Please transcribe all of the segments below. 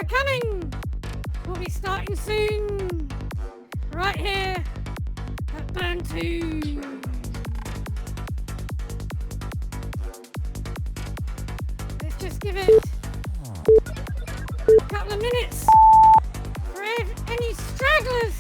coming. We'll be starting soon. Right here at Burn 2. Let's just give it a couple of minutes for any stragglers.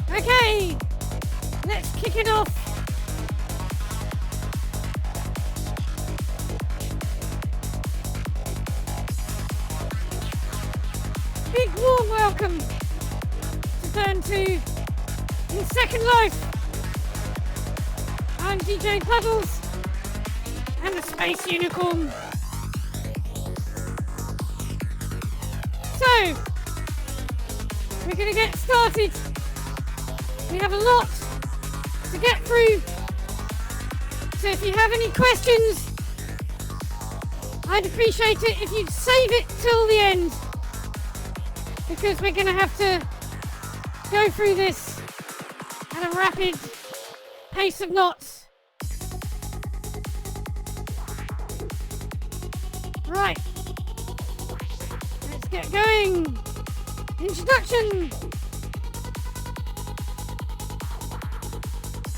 Okay, let's kick it off. Big warm welcome to Burn 2 in Second Life. I'm DJ Puddles and the Space Unicorn. So, we're going to get started. We have a lot to get through, so if you have any questions, I'd appreciate it if you'd save it till the end, because we're going to have to go through this at a rapid pace of knots. Right, let's get going. Introduction.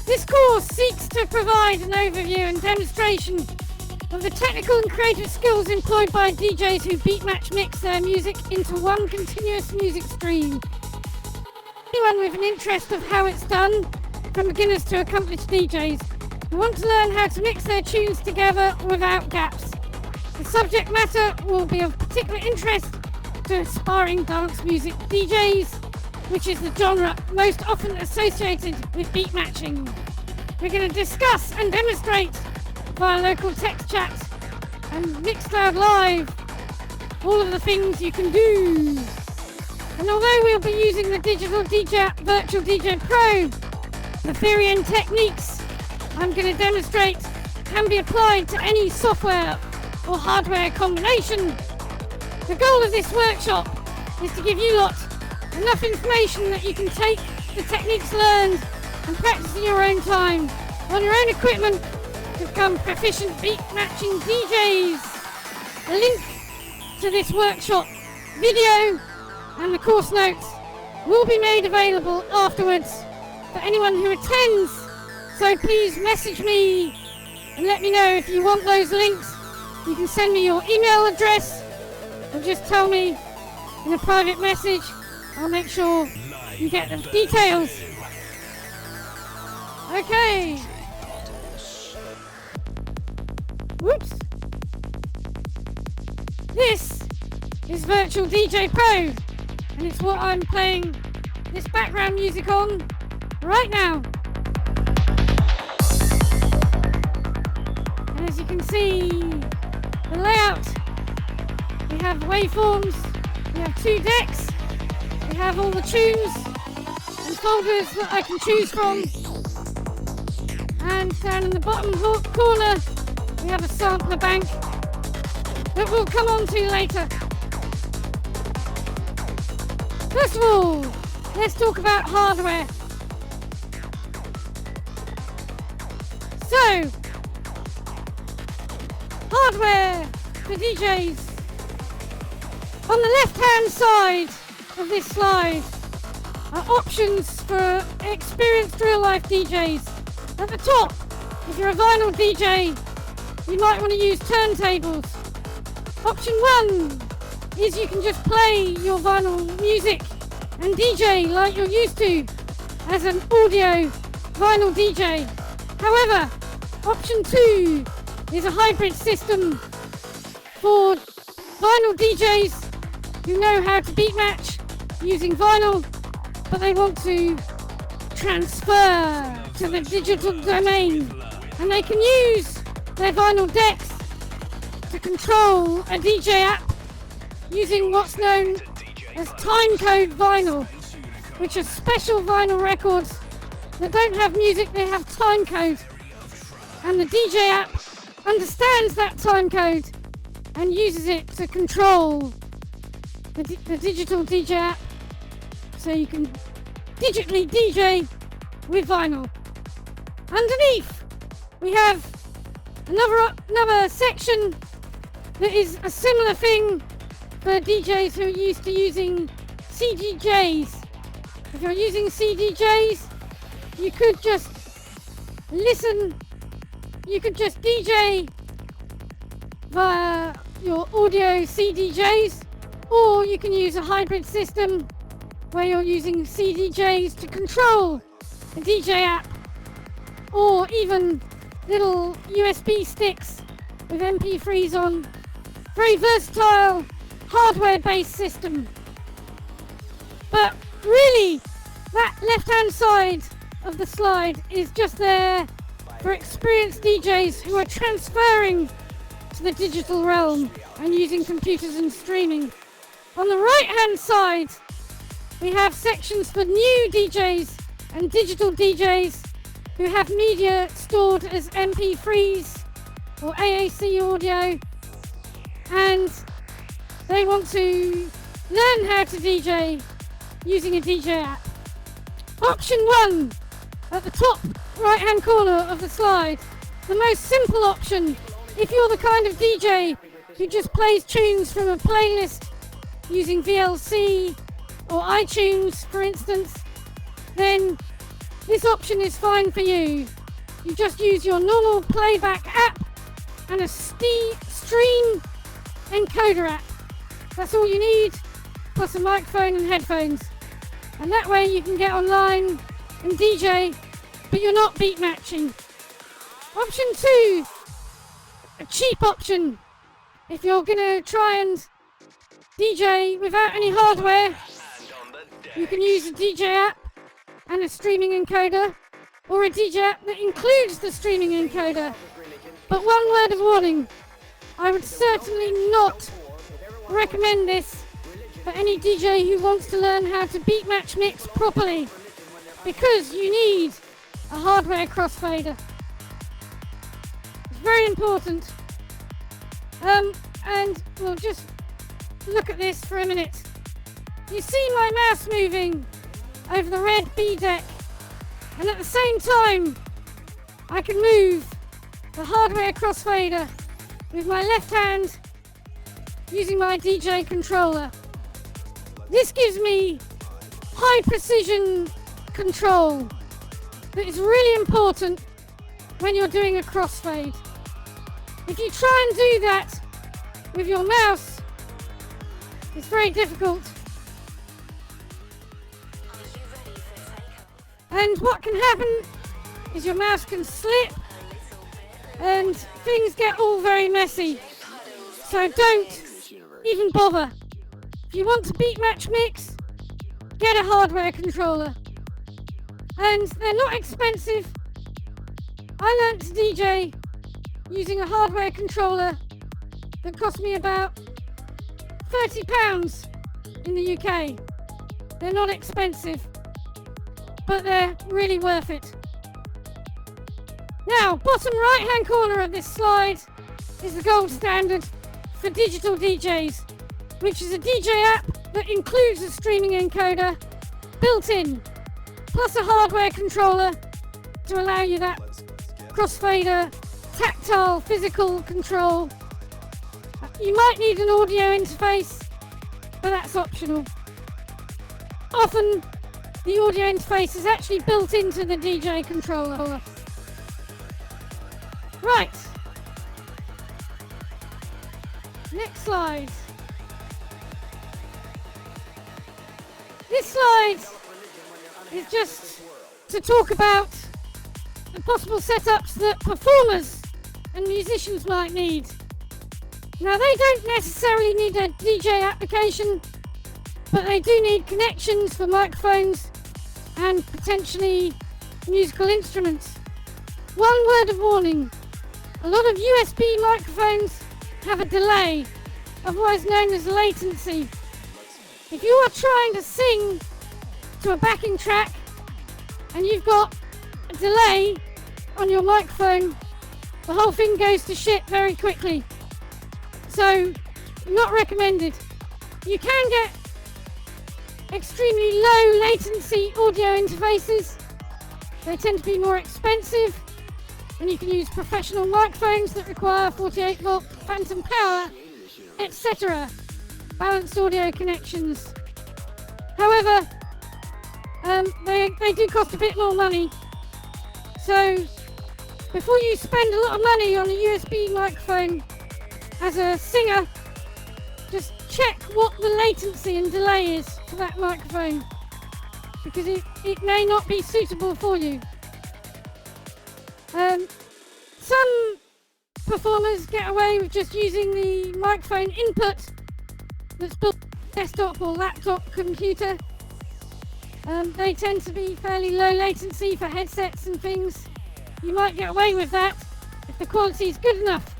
This course seeks to provide an overview and demonstration of the technical and creative skills employed by DJs who beatmatch mix their music into one continuous music stream. Anyone with an interest of how it's done, from beginners to accomplished DJs, who want to learn how to mix their tunes together without gaps. The subject matter will be of particular interest to aspiring dance music DJs, which is the genre most often associated with beatmatching. We're going to discuss and demonstrate via local text chat and Mixcloud Live all of the things you can do. And although we'll be using the digital DJ Virtual DJ Pro, the theory and techniques I'm going to demonstrate can be applied to any software or hardware combination. The goal of this workshop is to give you lot enough information that you can take the techniques learned and practice in your own time, on your own equipment, to become proficient beatmatching DJs. The link to this workshop video and the course notes will be made available afterwards for anyone who attends, so please message me and let me know if you want those links. You can send me your email address or just tell me in a private message. I'll make sure you get the details. Okay. Whoops. This is Virtual DJ Pro, and it's what I'm playing this background music on right now. And as you can see, the layout, we have waveforms, we have 2 decks, we have all the tunes and folders that I can choose from, and down in the bottom corner we have a sampler bank that we'll come on to later. First of all, let's talk about hardware. So, hardware for DJs. On the left-hand side of this slide are options for experienced real-life DJs. At the top, if you're a vinyl DJ, you might want to use turntables. Option 1 is you can just play your vinyl music and DJ like you're used to as an audio vinyl DJ. However, option 2 is a hybrid system for vinyl DJs who know how to beatmatch using vinyl, but they want to transfer to the digital domain, and they can use their vinyl decks to control a DJ app using what's known as timecode vinyl, which are special vinyl records that don't have music, they have timecode. And the DJ app understands that timecode and uses it to control the digital DJ app, so you can digitally DJ with vinyl. Underneath, we have another section that is a similar thing for DJs who are used to using CDJs. If you're using CDJs, you could just listen, you could just DJ via your audio CDJs, or you can use a hybrid system where you're using CDJs to control the DJ app, or even little USB sticks with MP3s on. Very versatile hardware-based system. But really, that left-hand side of the slide is just there for experienced DJs who are transferring to the digital realm and using computers and streaming. On the right-hand side, we have sections for new DJs and digital DJs who have media stored as MP3s or AAC audio, and they want to learn how to DJ using a DJ app. Option 1, at the top right-hand corner of the slide, the most simple option. If you're the kind of DJ who just plays tunes from a playlist using VLC or iTunes, for instance, then this option is fine for you. You just use your normal playback app and a stream encoder app. That's all you need, plus a microphone and headphones. And that way you can get online and DJ, but you're not beat matching. Option 2, a cheap option. If you're gonna try and DJ without any hardware, you can use a DJ app and a streaming encoder, or a DJ app that includes the streaming encoder. But one word of warning, I would certainly not recommend this for any DJ who wants to learn how to beat match mix properly, because you need a hardware crossfader. It's very important. And we'll just look at this for a minute. You see my mouse moving over the red B deck, and at the same time I can move the hardware crossfader with my left hand using my DJ controller. This gives me high precision control that is really important when you're doing a crossfade. If you try and do that with your mouse, it's very difficult. And what can happen is your mouse can slip and things get all very messy. So don't even bother. If you want to beat match mix, get a hardware controller. And they're not expensive. I learnt to DJ using a hardware controller that cost me about £30 in the UK. They're not expensive, but they're really worth it. Now, bottom right hand corner of this slide is the gold standard for digital DJs, which is a DJ app that includes a streaming encoder built in, plus a hardware controller to allow you that crossfader, tactile, physical control. You might need an audio interface, but that's optional. Often, the audio interface is actually built into the DJ controller. Right. Next slide. This slide is just to talk about the possible setups that performers and musicians might need. Now, they don't necessarily need a DJ application, but they do need connections for microphones and potentially musical instruments. One word of warning, a lot of USB microphones have a delay, otherwise known as latency. If you are trying to sing to a backing track and you've got a delay on your microphone, the whole thing goes to shit very quickly. So, not recommended. You can get extremely low latency audio interfaces. They tend to be more expensive, and you can use professional microphones that require 48 volt phantom power, etc. Balanced audio connections. However, they do cost a bit more money. So before you spend a lot of money on a USB microphone as a singer, just check what the latency and delay is for that microphone, because it may not be suitable for you. Some performers get away with just using the microphone input that's built on a desktop or laptop computer. They tend to be fairly low latency for headsets and things. You might get away with that if the quality is good enough.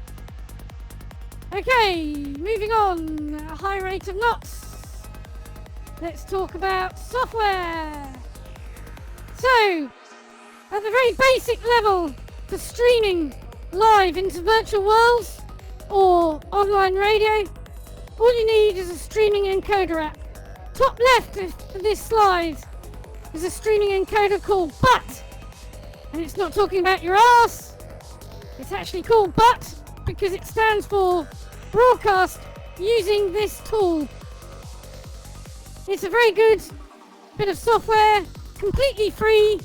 Okay, moving on, a high rate of knots. Let's talk about software. So, at the very basic level, for streaming live into virtual worlds or online radio, all you need is a streaming encoder app. Top left of this slide is a streaming encoder called BUT. And it's not talking about your ass, it's actually called BUT because it stands for broadcast using this tool. It's a very good bit of software, completely free.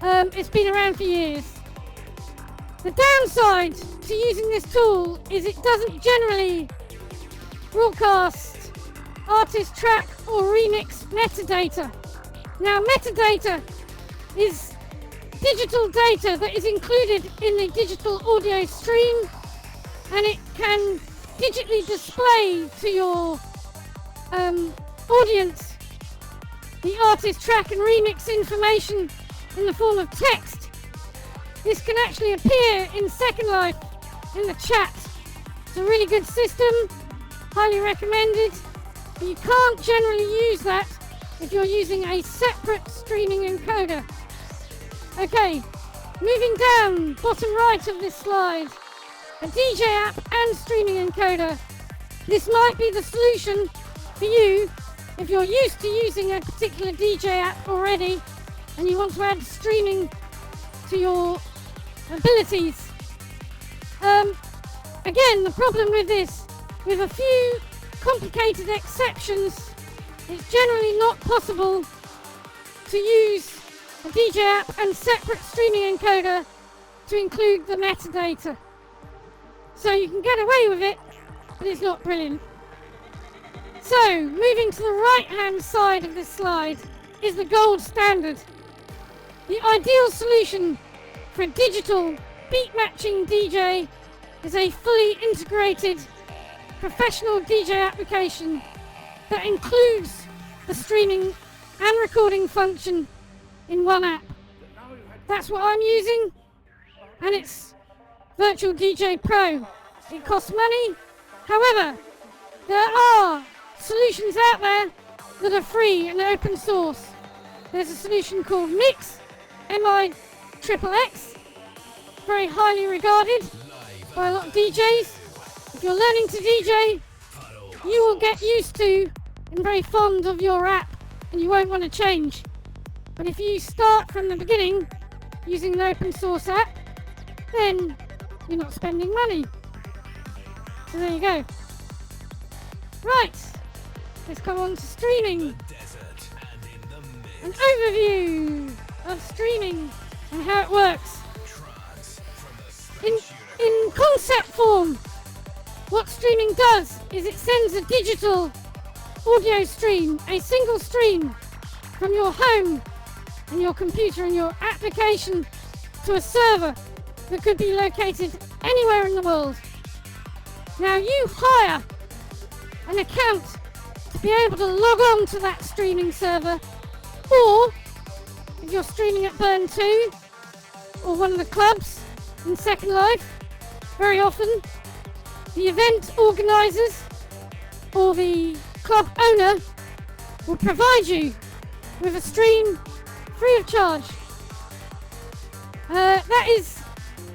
It's been around for years. The downside to using this tool is it doesn't generally broadcast artist track or remix metadata. Now, metadata is digital data that is included in the digital audio stream, and it can digitally display to your audience the artist track and remix information in the form of text. This can actually appear in Second Life in the chat. It's a really good system, highly recommended, but you can't generally use that if you're using a separate streaming encoder. Okay, moving down, bottom right of this slide, a DJ app and streaming encoder. This might be the solution for you if you're used to using a particular DJ app already and you want to add streaming to your abilities. Again, the problem with this, with a few complicated exceptions, it's generally not possible to use a DJ app and separate streaming encoder to include the metadata. So you can get away with it, but it's not brilliant. So, moving to the right-hand side of this slide is the gold standard. The ideal solution for a digital beatmatching DJ is a fully integrated professional DJ application that includes the streaming and recording function in one app. That's what I'm using, and it's Virtual DJ Pro. It costs money, however, there are solutions out there that are free and open source. There's a solution called Mix, MIXXX, very highly regarded by a lot of DJs. If you're learning to DJ, you will get used to and very fond of your app, and you won't want to change. But if you start from the beginning using an open source app, then you're not spending money. So there you go. Right, let's come on to streaming. An overview of streaming and how it works. In concept form, what streaming does is it sends a digital audio stream, a single stream from your home and your computer and your application to a server that could be located anywhere in the world. Now you hire an account to be able to log on to that streaming server, or if you're streaming at Burn 2 or one of the clubs in Second Life, very often The event organisers or the club owner will provide you with a stream free of charge. That is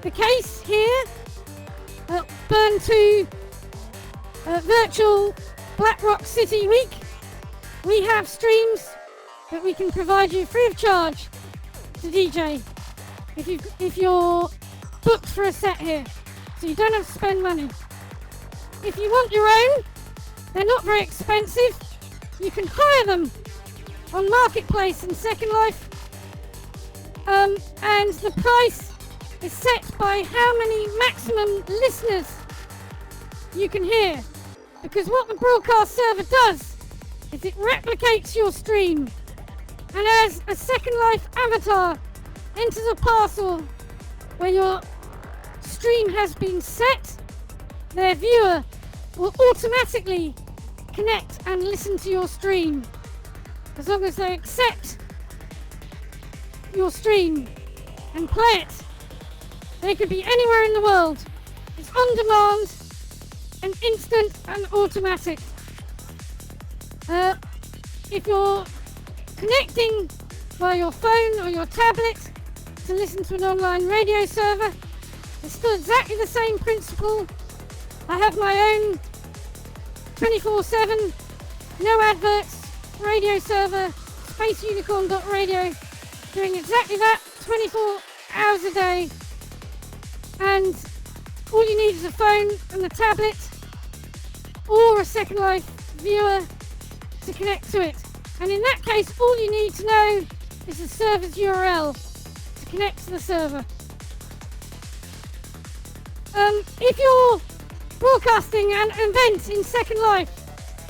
the case here at Burn 2 Virtual Black Rock City Week. We have streams that we can provide you free of charge to DJ if you're booked for a set here, so you don't have to spend money. If you want your own, they're not very expensive. You can hire them on Marketplace and Second Life, and the price is set by how many maximum listeners you can hear, because what the broadcast server does is it replicates your stream, and as a Second Life avatar enters a parcel where your stream has been set, their viewer will automatically connect and listen to your stream as long as they accept your stream and play it. They could be anywhere in the world. It's on demand and instant and automatic. If you're connecting via your phone or your tablet to listen to an online radio server, it's still exactly the same principle. I have my own 24/7, no adverts, radio server, spaceunicorn.radio, doing exactly that 24 hours a day. And all you need is a phone and a tablet or a Second Life viewer to connect to it. And in that case, all you need to know is the server's URL to connect to the server. If you're broadcasting an event in Second Life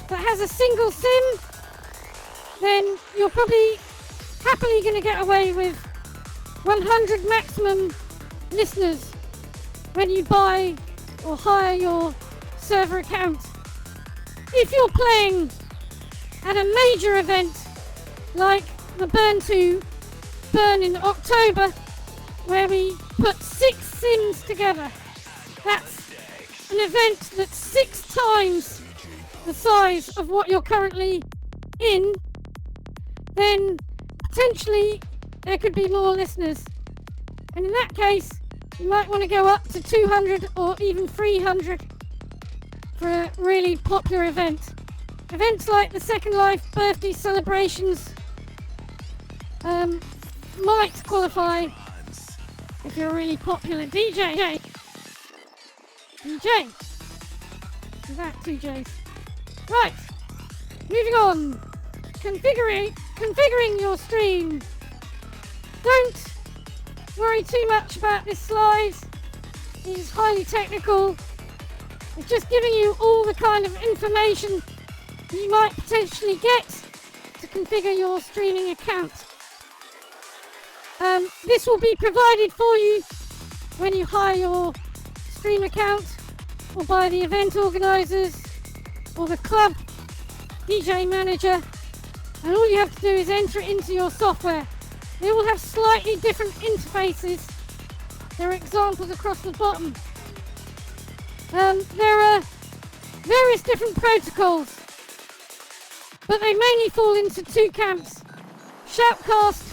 that has a single SIM, then you're probably happily going to get away with 100 maximum listeners when you buy or hire your server account. If you're playing at a major event like the Burn 2 Burn in October, where we put 6 sims together, that's an event that's 6 times the size of what you're currently in, then potentially there could be more listeners. And in that case, you might want to go up to 200 or even 300 for a really popular event. Events like the Second Life birthday celebrations might qualify if you're a really popular DJ. Is that 2 J's? Right, moving on. Configuring your stream. Don't worry too much about this slide. It is highly technical. It's just giving you all the kind of information you might potentially get to configure your streaming account. This will be provided for you when you hire your stream account, or by the event organisers or the club DJ manager, and all you have to do is enter it into your software. They will have slightly different interfaces. There are examples across the bottom. There are various different protocols, but they mainly fall into 2 camps: Shoutcast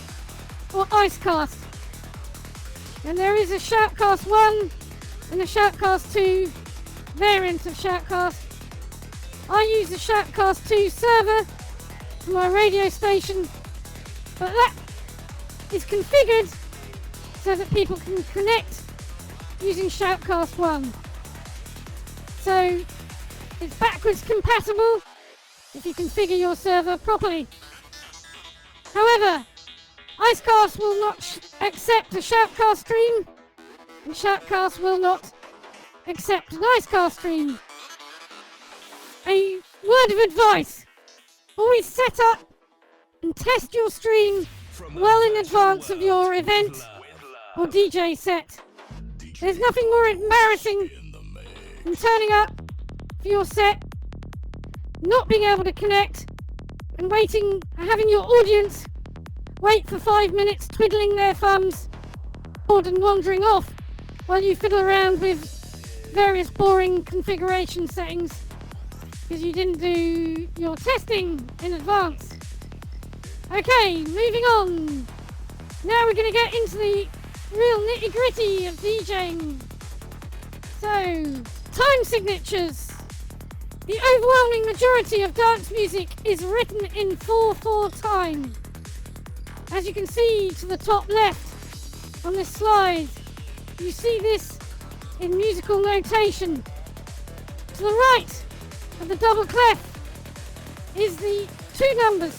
or Icecast. And there is a Shoutcast 1 and a Shoutcast 2 variant of Shoutcast. I use the Shoutcast 2 server for my radio station, but that is configured so that people can connect using Shoutcast 1. So it's backwards compatible if you configure your server properly. However, Icecast will not accept a Shoutcast stream, and Shoutcast will not accept an Icecast stream. A word of advice: always set up and test your stream well in advance of your event or DJ set. There's nothing more embarrassing than turning up for your set, not being able to connect, and having your audience wait for 5 minutes twiddling their thumbs and wandering off while you fiddle around with various boring configuration settings because you didn't do your testing in advance. Okay, moving on. Now we're going to get into the real nitty-gritty of DJing. So, time signatures. The overwhelming majority of dance music is written in 4/4 time. As you can see to the top left on this slide, you see this in musical notation. To the right of the double clef is the two numbers.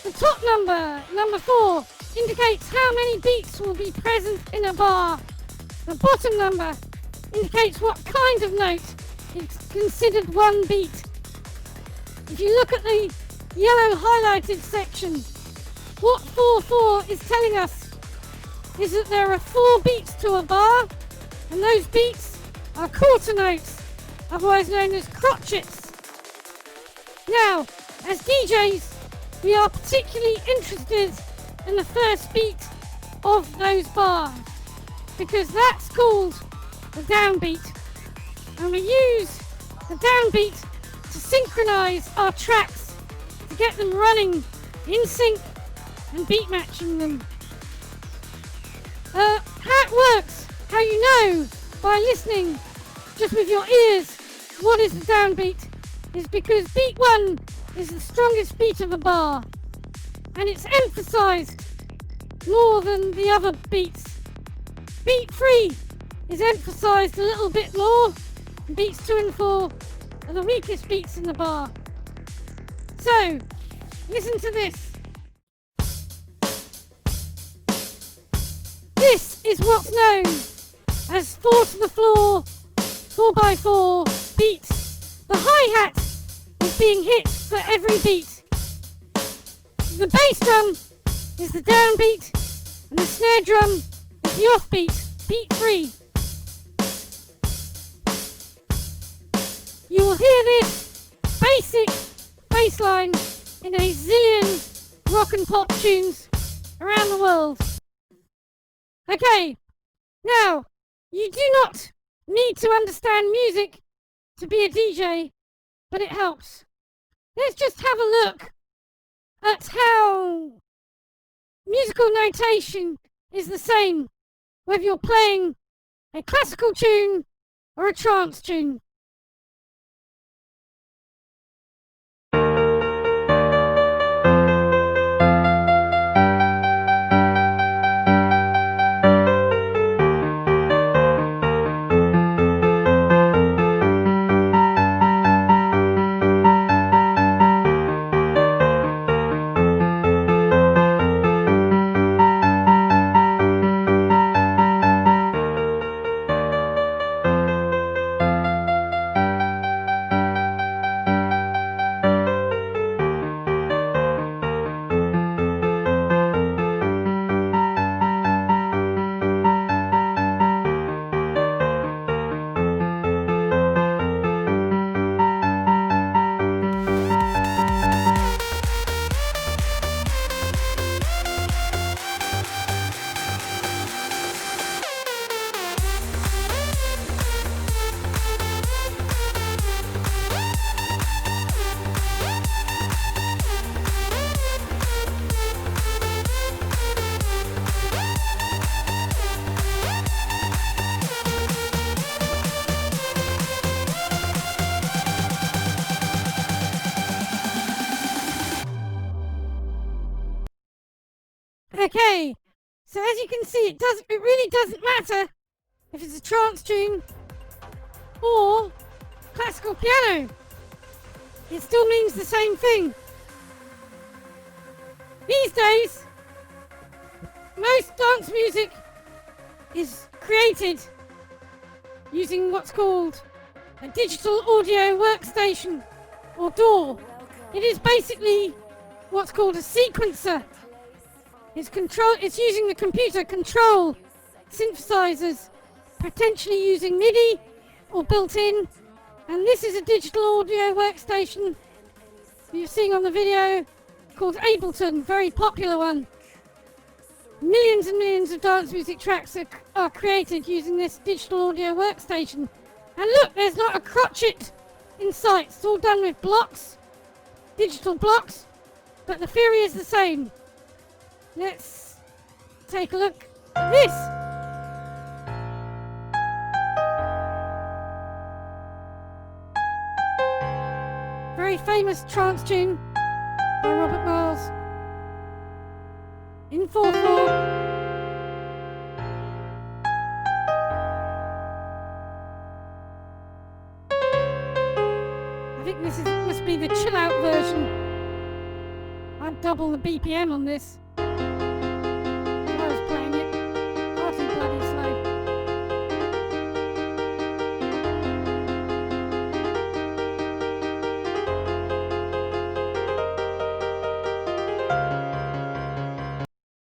The top number, number 4, indicates how many beats will be present in a bar. The bottom number indicates what kind of note is considered one beat. If you look at the yellow highlighted section, what 4/4 is telling us is that there are 4 beats to a bar, and those beats are quarter notes, otherwise known as crotchets. Now, as DJs, we are particularly interested in the first beat of those bars, because that's called the downbeat, and we use the downbeat to synchronize our tracks, to get them running in sync and beat matching them. How it works, how you know by listening just with your ears what is the downbeat, is because beat 1 is the strongest beat of a bar, and it's emphasized more than the other beats. Beat 3 is emphasized a little bit more, and beats 2 and 4 are the weakest beats in the bar. So, listen to this. This is what's known as 4 to the floor, 4x4 beats. The hi-hat is being hit for every beat. The bass drum is the downbeat, and the snare drum is the offbeat, beat 3. You will hear this basic bass line in a zillion rock and pop tunes around the world. Okay, now, you do not need to understand music to be a DJ, but it helps. Let's just have a look at how musical notation is the same whether you're playing a classical tune or a trance tune. Okay, so as you can see, it really doesn't matter if it's a trance tune or classical piano. It still means the same thing. These days, most dance music is created using what's called a digital audio workstation, or DAW. It is basically what's called a sequencer. It's using the computer control synthesizers, potentially using MIDI or built-in, and this is a digital audio workstation you're seeing on the video called Ableton, very popular one. Millions and millions of dance music tracks are created using this digital audio workstation, And look, there's not a crotchet in sight. It's all done with blocks, digital blocks, but the theory is the same. Let's take a look at this. Very famous trance tune by Robert Miles in 4/4. I think this must be the chill out version. I'd double the BPM on this. If I was playing it. Far too bloody slow.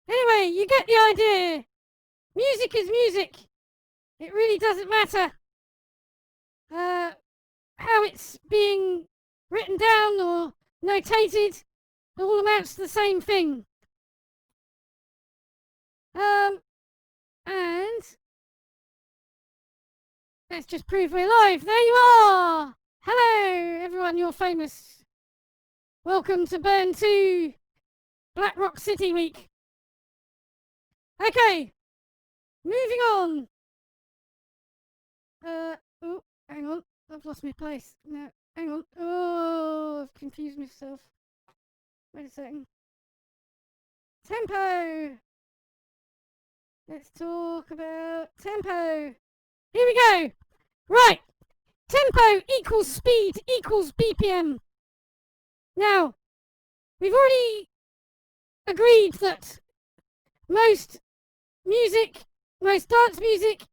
Anyway, you get the idea. Music is music. It really doesn't matter how it's being written down or notated. It all amounts to the same thing. And let's just prove we're live. There you are. Hello, everyone. You're famous. Welcome to Burn 2 Black Rock City Week. Okay, moving on. Oh, hang on. I've lost my place. No, hang on. Oh, I've confused myself. Wait a second. Tempo. Let's talk about tempo. Here we go. Right. Tempo equals speed equals BPM. Now, we've already agreed that most dance music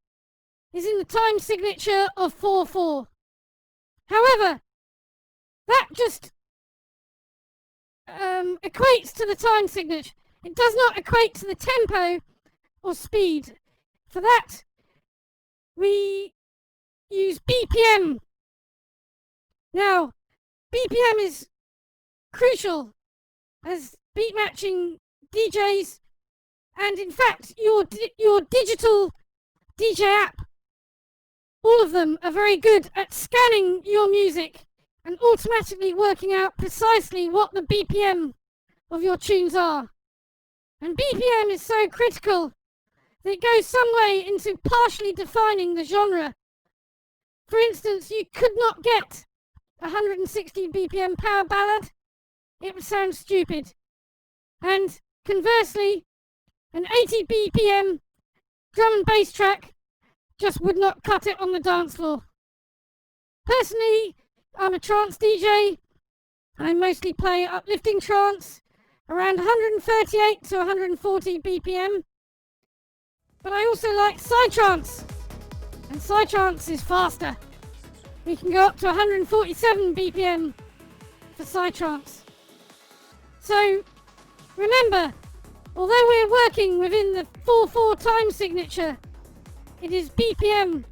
is in the time signature of 4/4. However, that just equates to the time signature. It does not equate to the tempo or speed. For that, we use BPM. Now, BPM is crucial as beat matching DJs, and in fact, your digital DJ app, all of them are very good at scanning your music and automatically working out precisely what the BPM of your tunes are. And BPM is so critical that it goes some way into partially defining the genre. For instance, you could not get a 160 BPM power ballad. It would sound stupid. And conversely, an 80 BPM drum and bass track just would not cut it on the dance floor. Personally, I'm a trance DJ. I mostly play uplifting trance, around 138 to 140 BPM. But I also like psytrance, and psytrance is faster. We can go up to 147 BPM for psytrance. So, remember, although we're working within the 4/4 time signature, it is BPM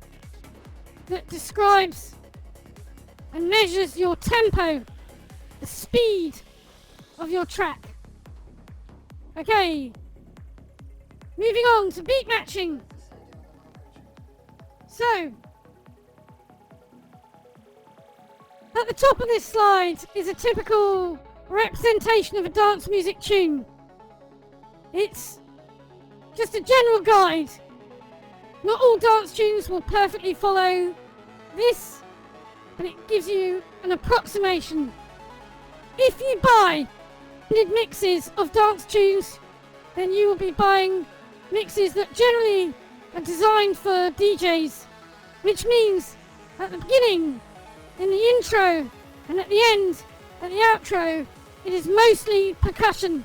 that describes and measures your tempo, the speed of your track. Okay, moving on to beat matching. So, at the top of this slide is a typical representation of a dance music tune. It's just a general guide. Not all dance tunes will perfectly follow this, but it gives you an approximation. If you buy mixes of dance tunes, then you will be buying mixes that generally are designed for DJs, which means at the beginning, in the intro, and at the end, at the outro, it is mostly percussion.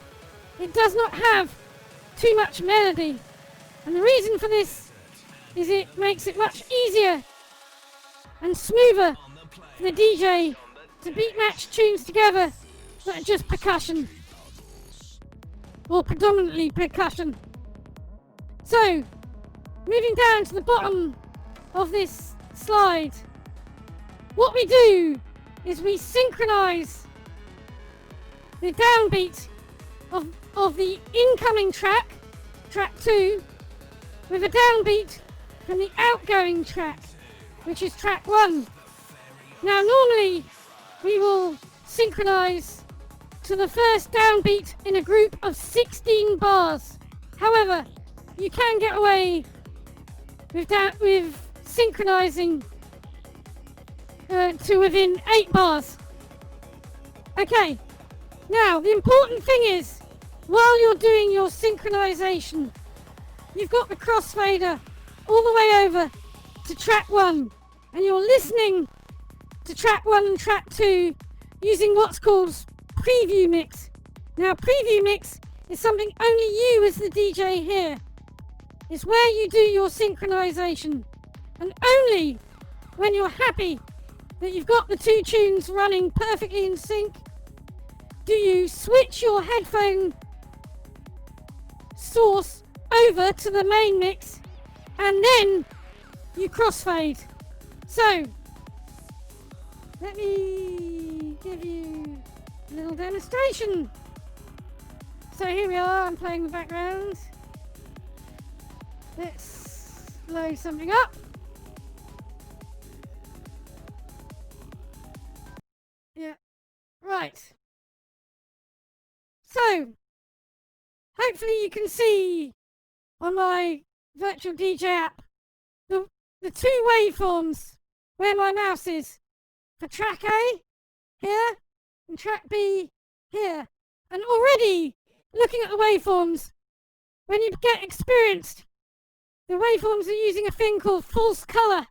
It does not have too much melody, and the reason for this is it makes it much easier and smoother for the DJ to beat match tunes together that are just percussion, or predominantly percussion. So, moving down to the bottom of this slide, what we do is we synchronize the downbeat of the incoming track 2, with a downbeat from the outgoing track. which is track 1. Now normally we will synchronize to the first downbeat in a group of 16 bars. However, you can get away with synchronizing to within 8 bars. Okay, now the important thing is, while you're doing your synchronization, you've got the crossfader all the way over to track 1, and you're listening to track 1 and track 2 using what's called preview mix. Now preview mix is something only you as the DJ hear. It's where you do your synchronization, and only when you're happy that you've got the 2 tunes running perfectly in sync do you switch your headphone source over to the main mix, and then you crossfade. So let me give you a little demonstration. So here we are, I'm playing the background. Let's load something up. Yeah, right. So, hopefully you can see on my virtual DJ app the 2 waveforms where my mouse is for track A here and track B here. And already looking at the waveforms, when you get experienced, the waveforms are using a thing called false color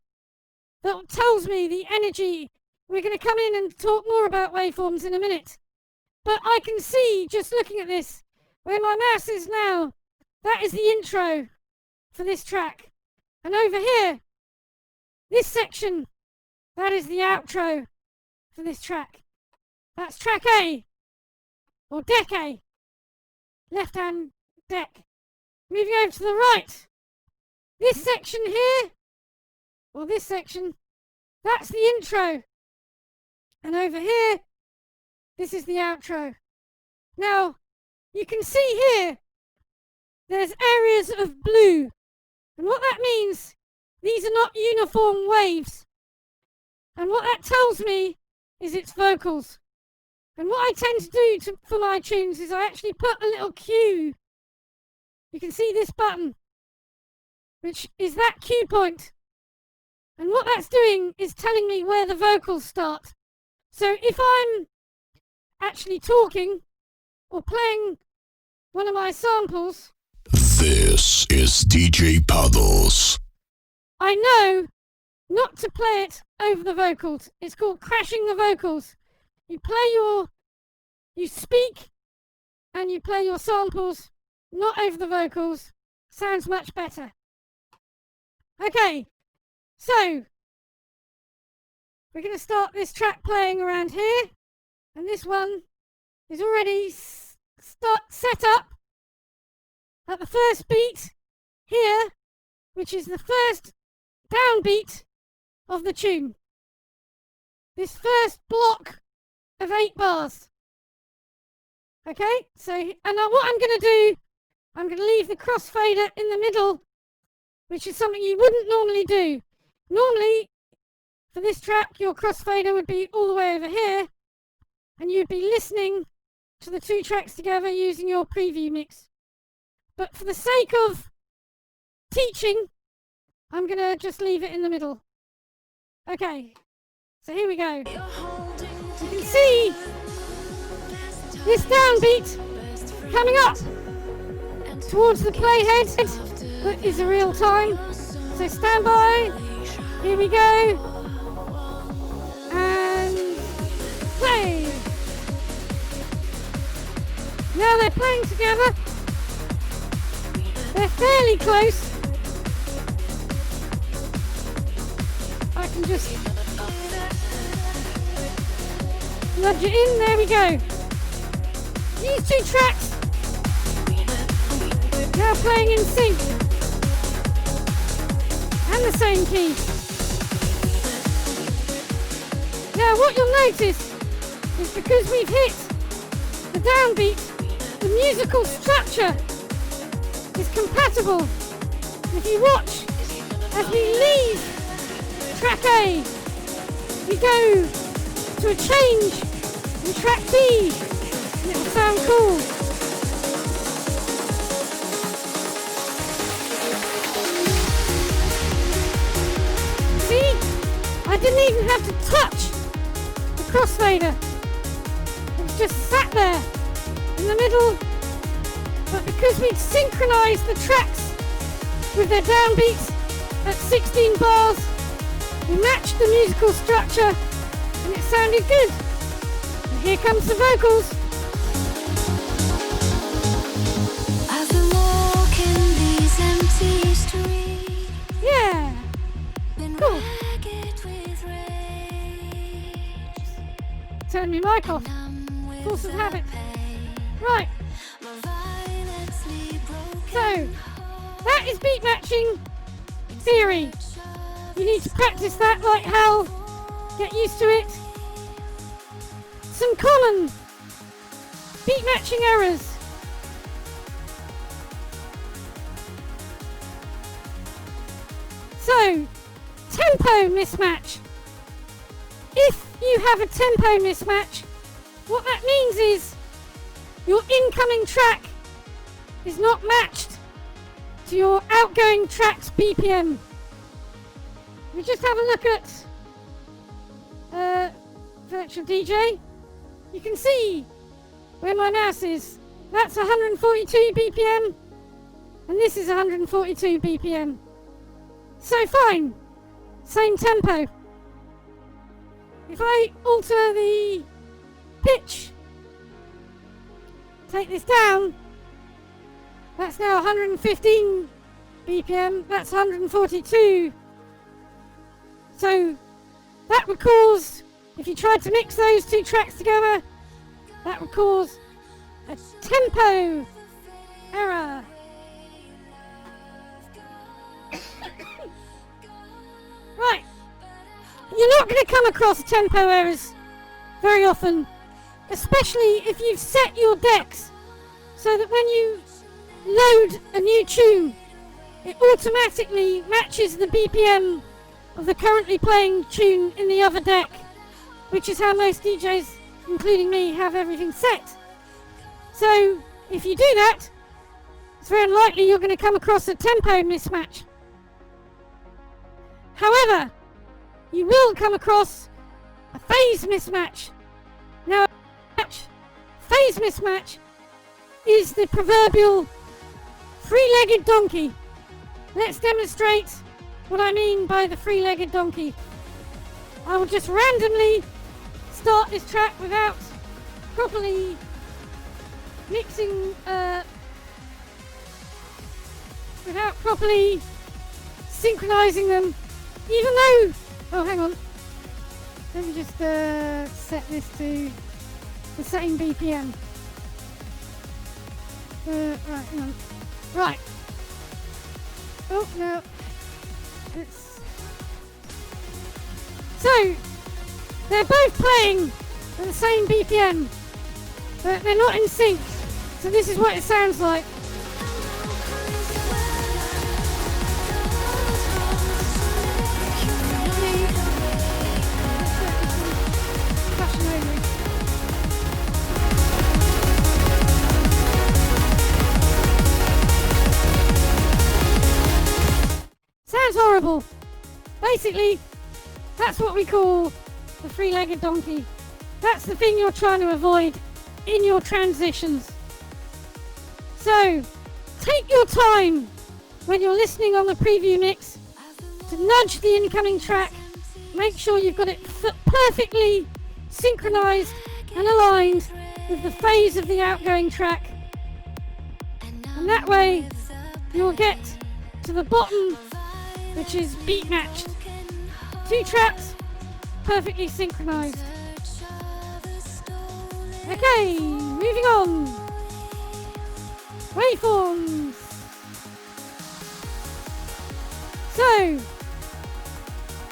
that tells me the energy. We're going to come in and talk more about waveforms in a minute. But I can see, just looking at this, where my mouse is now, that is the intro for this track. And over here, this section, that is the outro for this track. That's track A, or deck A, left-hand deck. Moving over to the right, this section here, or this section, that's the intro. And over here, this is the outro. Now, you can see here, there's areas of blue. And what that means, these are not uniform waves. And what that tells me is it's vocals. And what I tend to do for my tunes is I actually put a little cue. You can see this button, which is that cue point. And what that's doing is telling me where the vocals start. So if I'm actually talking or playing one of my samples, this is DJ Puddles. I know not to play it over the vocals. It's called crashing the vocals. You speak and you play your samples, not over the vocals. Sounds much better. Okay, so we're going to start this track playing around here, and this one is already set up at the first beat here, which is the first downbeat of the tune. This first block of 8 bars. Okay, so, and what I'm going to do, I'm going to leave the crossfader in the middle, which is something you wouldn't normally do. Normally, for this track, your crossfader would be all the way over here, and you'd be listening to the 2 tracks together using your preview mix. But for the sake of teaching, I'm going to just leave it in the middle. Okay, so here we go. You can see this downbeat coming up towards the playhead. That is a real time. So stand by. Here we go. And play. Now they're playing together. They're fairly close. I can just nudge it in. There we go. These 2 tracks now playing in sync and the same key. Now what you'll notice is because we've hit the downbeat, the musical structure is compatible. If you watch as we leave track A, we go to a change in track B, and it will sound cool. See? I didn't even have to touch the crossfader. It was just sat there in the middle, but because we'd synchronized the tracks with their downbeats at 16 bars, we matched the musical structure and it sounded good. And here comes the vocals. I've been walking these empty streets. Yeah. Cool. Turn my mic off. Force of habit. Right. So, that is beat matching theory. You need to practice that like hell. Get used to it. Some common beat matching errors. So, tempo mismatch. If you have a tempo mismatch, what that means is your incoming track is not matched to your outgoing track's BPM. We just have a look at Virtual DJ. You can see where my mouse is. That's 142 BPM, and this is 142 BPM. So fine, same tempo. If I alter the pitch, take this down, that's now 115 BPM, that's 142. So that would cause, if you tried to mix those two tracks together, that would cause a tempo error. Right, you're not going to come across tempo errors very often, especially if you've set your decks so that when you load a new tune, it automatically matches the BPM of the currently playing tune in the other deck, which is how most DJs, including me, have everything set. So if you do that, it's very unlikely you're going to come across a tempo mismatch. However, you will come across a phase mismatch. Now, phase mismatch is the proverbial three-legged donkey. Let's demonstrate what I mean by the three-legged donkey. I will just randomly start this track without properly mixing, without properly synchronizing them, even though, oh hang on, let me just set this to the same BPM. Right, hang on. Right. Oh no. It's so they're both playing at the same BPM, but they're not in sync. So this is what it sounds like. Sounds horrible. Basically, that's what we call the three-legged donkey. That's the thing you're trying to avoid in your transitions. So, take your time when you're listening on the preview mix to nudge the incoming track. Make sure you've got it perfectly synchronized and aligned with the phase of the outgoing track. And that way, you'll get to the bottom, which is beat matched. Two tracks, perfectly synchronized. Okay, moving on. Waveforms. So,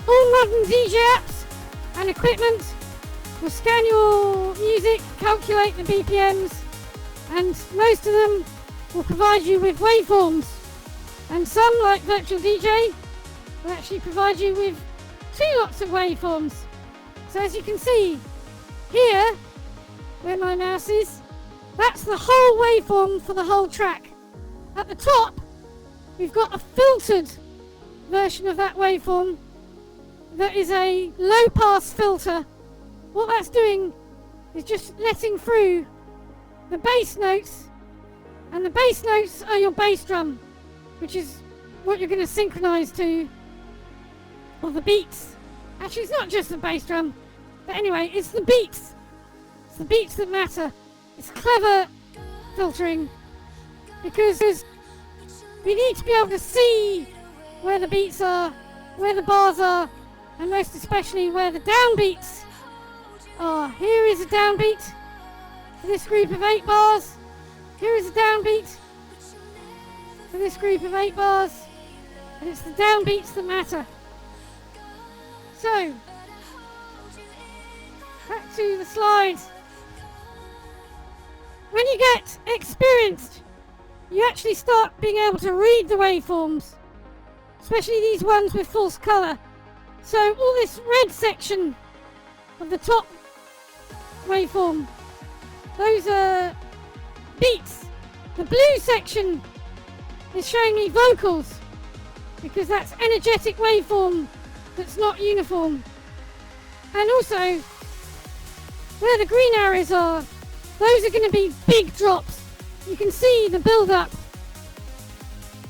all modern DJ apps and equipment will scan your music, calculate the BPMs, and most of them will provide you with waveforms. And some, like Virtual DJ, will actually provide you with two lots of waveforms. So as you can see here, where my mouse is, that's the whole waveform for the whole track. At the top, we've got a filtered version of that waveform that is a low pass filter. What that's doing is just letting through the bass notes, and the bass notes are your bass drum, which is what you're going to synchronize to, or the beats. Actually, it's not just the bass drum, but anyway, it's the beats. It's the beats that matter. It's clever filtering, because we need to be able to see where the beats are, where the bars are, and most especially where the downbeats are. Here is a downbeat for this group of 8 bars. Here is a downbeat for this group of 8 bars. And it's the downbeats that matter. So, back to the slides. When you get experienced, you actually start being able to read the waveforms, especially these ones with false colour. So all this red section of the top waveform, those are beats. The blue section is showing me vocals, because that's energetic waveform that's not uniform. And also, where the green arrows are, those are going to be big drops. You can see the build-up.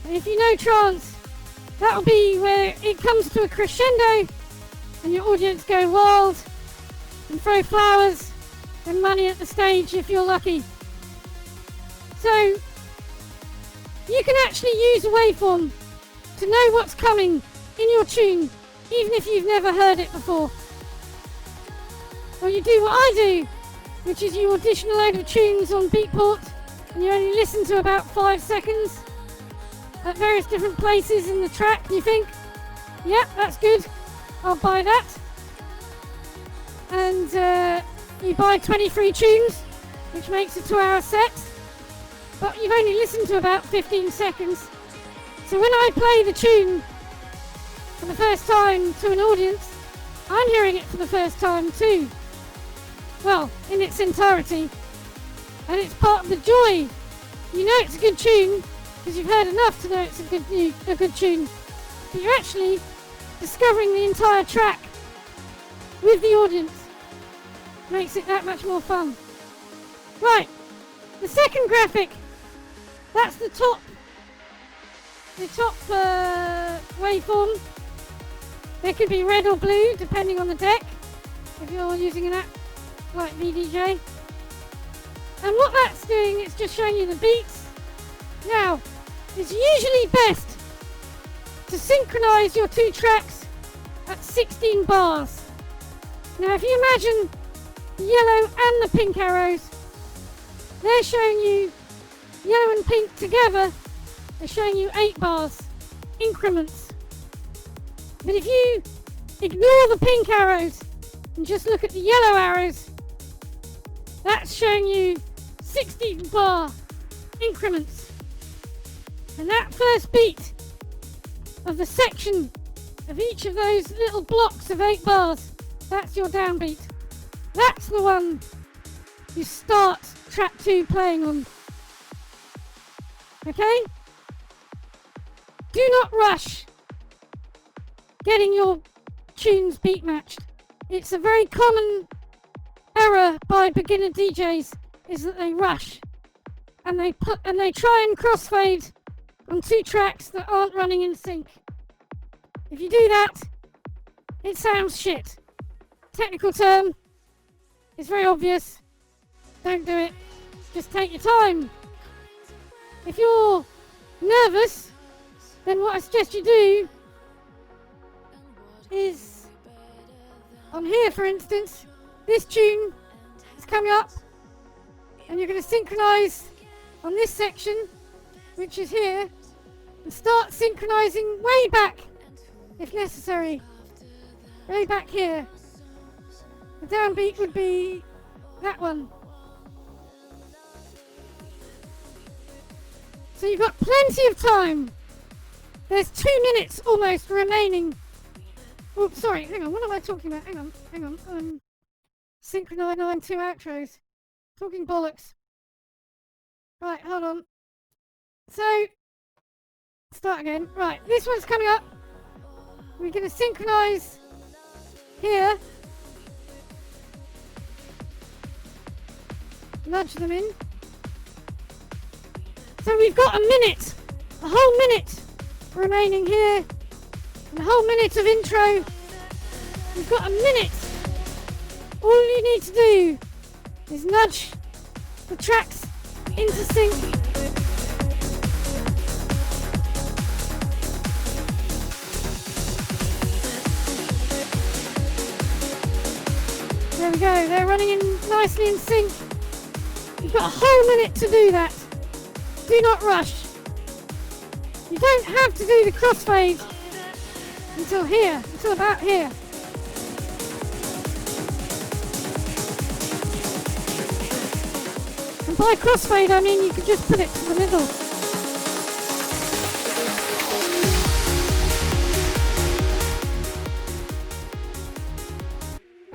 And if you know trance, that'll be where it comes to a crescendo and your audience go wild and throw flowers and money at the stage if you're lucky. So you can actually use a waveform to know what's coming in your tune, even if you've never heard it before. Or you do what I do, which is you audition a load of tunes on Beatport and you only listen to about 5 seconds at various different places in the track. You think, yep, that's good, I'll buy that. And you buy 23 tunes, which makes a 2-hour set, but you've only listened to about 15 seconds. So when I play the tune for the first time to an audience, I'm hearing it for the first time too. Well, in its entirety. And it's part of the joy. You know it's a good tune, because you've heard enough to know it's a good tune. But you're actually discovering the entire track with the audience. Makes it that much more fun. Right, the second graphic, that's the top waveform. They could be red or blue, depending on the deck, if you're using an app like VDJ. And what that's doing, it's just showing you the beats. Now, it's usually best to synchronize your 2 tracks at 16 bars. Now, if you imagine the yellow and the pink arrows, they're showing you yellow and pink together. They're showing you 8 bars, increments. But if you ignore the pink arrows and just look at the yellow arrows, that's showing you 16 bar increments. And that first beat of the section of each of those little blocks of 8 bars, that's your downbeat. That's the one you start track 2 playing on. Okay? Do not rush getting your tunes beat matched. It's a very common error by beginner DJs, is that they rush and they try and crossfade on 2 tracks that aren't running in sync. If you do that, it sounds shit. Technical term, it's very obvious. Don't do it. Just take your time. If you're nervous, then what I suggest you do is, on here for instance, this tune is coming up and you're going to synchronize on this section, which is here, and start synchronizing way back if necessary. Way back here. The downbeat would be that one. So you've got plenty of time. There's 2 minutes almost remaining Oops, sorry, hang on, what am I talking about? Hang on. Synchronise 2 outros. Talking bollocks. Right, hold on. So, start again. Right, this one's coming up. We're going to synchronise here. Nudge them in. So we've got a whole minute remaining here. And a whole minute of intro. We've got a minute. All you need to do is nudge the tracks into sync. There we go, they're running in nicely in sync. You've got a whole minute to do that. Do not rush. You don't have to do the crossfade until about here. And by crossfade I mean you can just put it to the middle.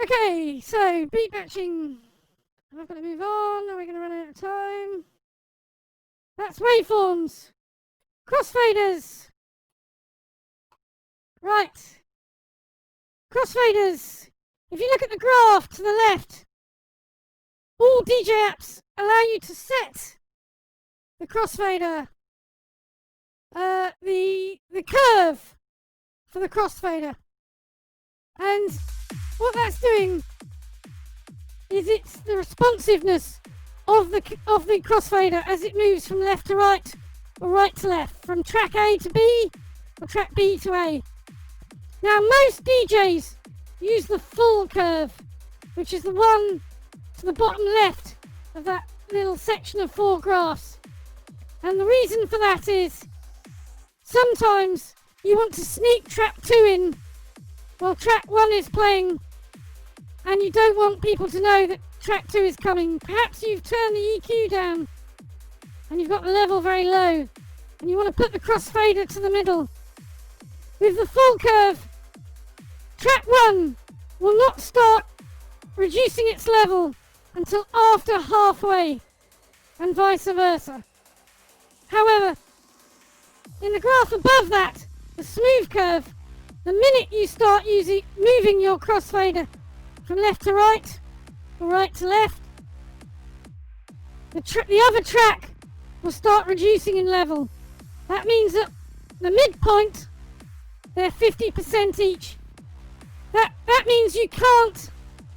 Okay, so beatmatching. I've got to move on, are we going to run out of time? That's waveforms. Crossfaders. Right. Crossfaders. If you look at the graph to the left, all DJ apps allow you to set the crossfader, the curve for the crossfader. And what that's doing is it's the responsiveness of the crossfader as it moves from left to right or right to left, from track A to B or track B to A. Now most DJs use the full curve, which is the one to the bottom left of that little section of 4 graphs. And the reason for that is sometimes you want to sneak track 2 in while track 1 is playing, and you don't want people to know that track 2 is coming. Perhaps you've turned the EQ down and you've got the level very low and you want to put the crossfader to the middle. With the full curve, track 1 will not start reducing its level until after halfway, and vice versa. However, in the graph above that, the smooth curve, the minute you start moving your crossfader from left to right or right to left, the other track will start reducing in level. That means that the midpoint, they're 50% each. That means you can't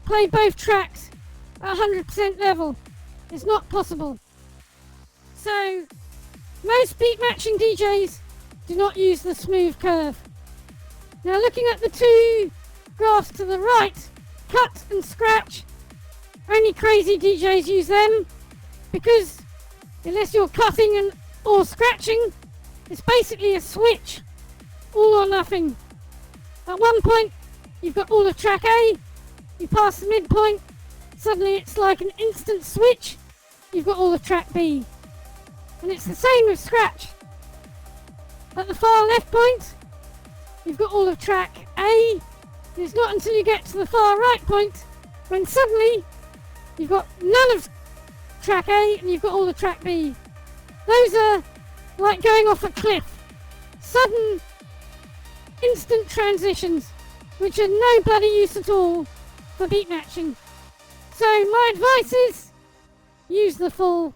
play both tracks at 100% level. It's not possible. So most beatmatching DJs do not use the smooth curve. Now looking at the 2 graphs to the right, cut and scratch, only crazy DJs use them because unless you're cutting or scratching, it's basically a switch, all or nothing. At one point you've got all of track A, you pass the midpoint, suddenly it's like an instant switch, you've got all of track B. And it's the same with scratch. At the far left point, you've got all of track A, and it's not until you get to the far right point when suddenly you've got none of track A and you've got all of track B. Those are like going off a cliff. Sudden, instant transitions, which are no bloody use at all for beatmatching. So my advice is, use the full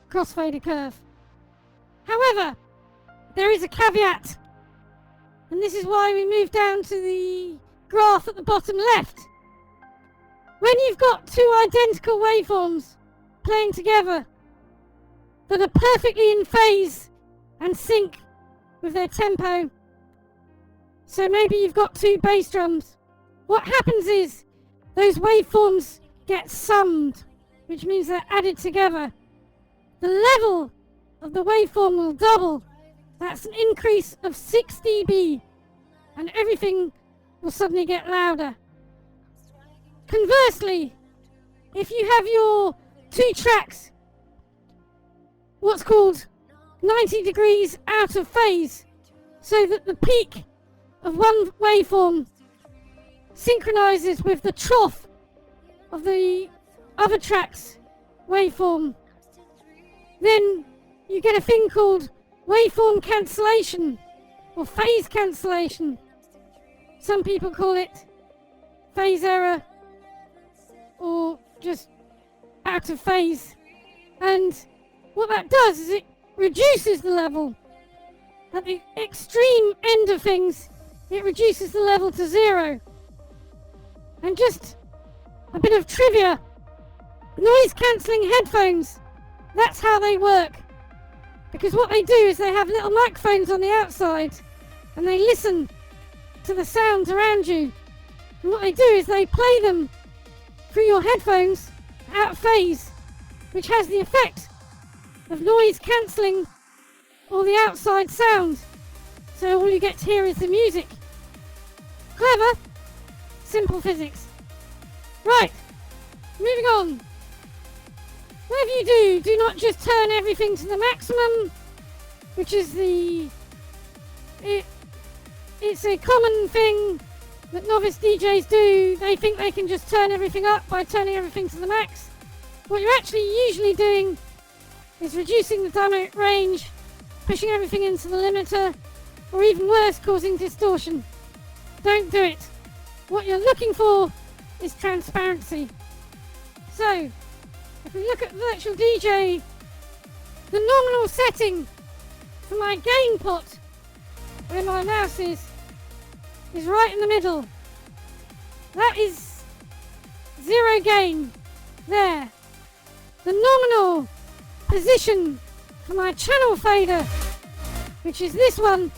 crossfader curve. However, there is a caveat, and this is why we move down to the graph at the bottom left. When you've got 2 identical waveforms playing together that are perfectly in phase and sync with their tempo, so maybe you've got 2 bass drums, what happens is those waveforms get summed, which means they're added together. The level of the waveform will double. That's an increase of 6 dB, and everything will suddenly get louder. Conversely, if you have your 2 tracks, what's called 90 degrees out of phase, so that the peak of one waveform synchronizes with the trough of the other track's waveform. Then you get a thing called waveform cancellation or phase cancellation. Some people call it phase error or just out of phase. And what that does is it reduces the level. At the extreme end of things, it reduces the level to 0. And just a bit of trivia, noise cancelling headphones, that's how they work. Because what they do is they have little microphones on the outside and they listen to the sounds around you. And what they do is they play them through your headphones out of phase, which has the effect of noise cancelling all the outside sound. So all you get to hear is the music. Clever, simple physics. Right, moving on. Whatever you do not just turn everything to the maximum, which is it's a common thing that novice DJs do. They think they can just turn everything up by turning everything to the max. What you're actually usually doing is reducing the dynamic range, pushing everything into the limiter, or even worse, causing distortion. Don't do it. What you're looking for is transparency. So, if we look at Virtual DJ, the nominal setting for my gain pot, where my mouse is right in the middle. That is 0 gain, there. The nominal position for my channel fader, which is this one,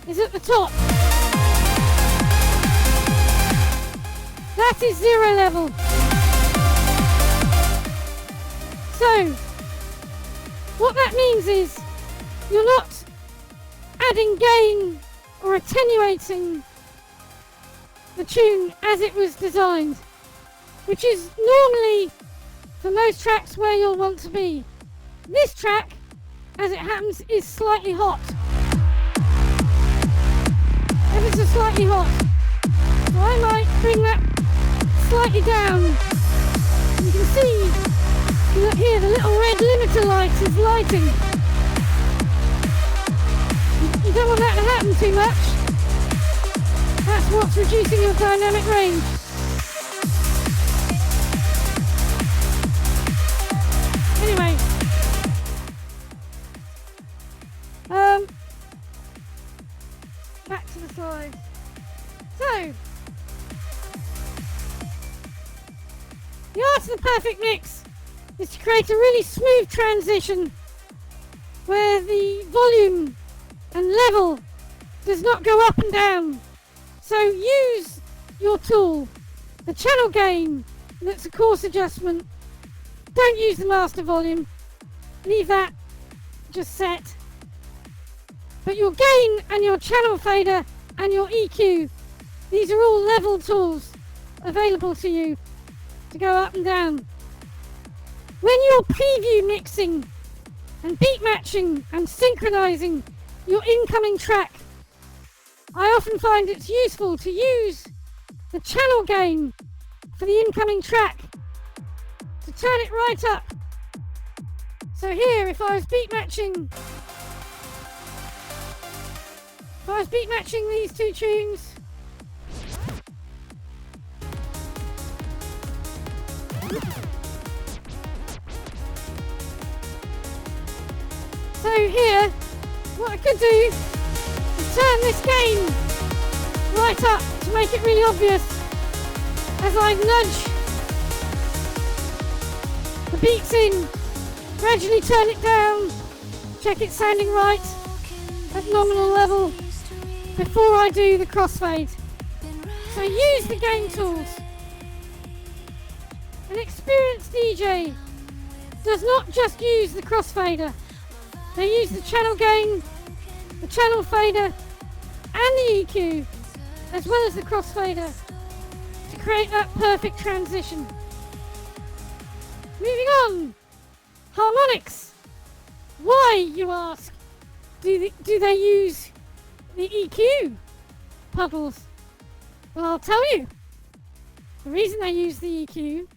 is at the top. That is 0 level. So, what that means is you're not adding gain or attenuating the tune as it was designed, which is normally for most tracks where you'll want to be. This track, as it happens, is slightly hot. Ever so slightly hot. So I might bring that slightly down. You can see, look here, the little red limiter light is lighting. You don't want that to happen too much. That's what's reducing your dynamic range. Anyway, back to the slide. So, the art of the perfect mix is to create a really smooth transition where the volume and level does not go up and down. So use your tool, the channel gain, that's a coarse adjustment. Don't use the master volume, leave that just set. But your gain and your channel fader and your EQ, these are all level tools available to you to go up and down. When you're preview mixing and beat matching and synchronizing your incoming track, I often find it's useful to use the channel gain for the incoming track to turn it right up. So here, if I was beat matching these two tunes, so here, what I could do is turn this gain right up to make it really obvious as I nudge the beats in, gradually turn it down, check it's sounding right at nominal level before I do the crossfade. So use the gain tools. An experienced DJ does not just use the crossfader. They use the channel gain, the channel fader, and the EQ, as well as the crossfader, to create that perfect transition. Moving on, harmonics. Why, you ask, do they use the EQ, Puddles? Well, I'll tell you. The reason I use the EQ,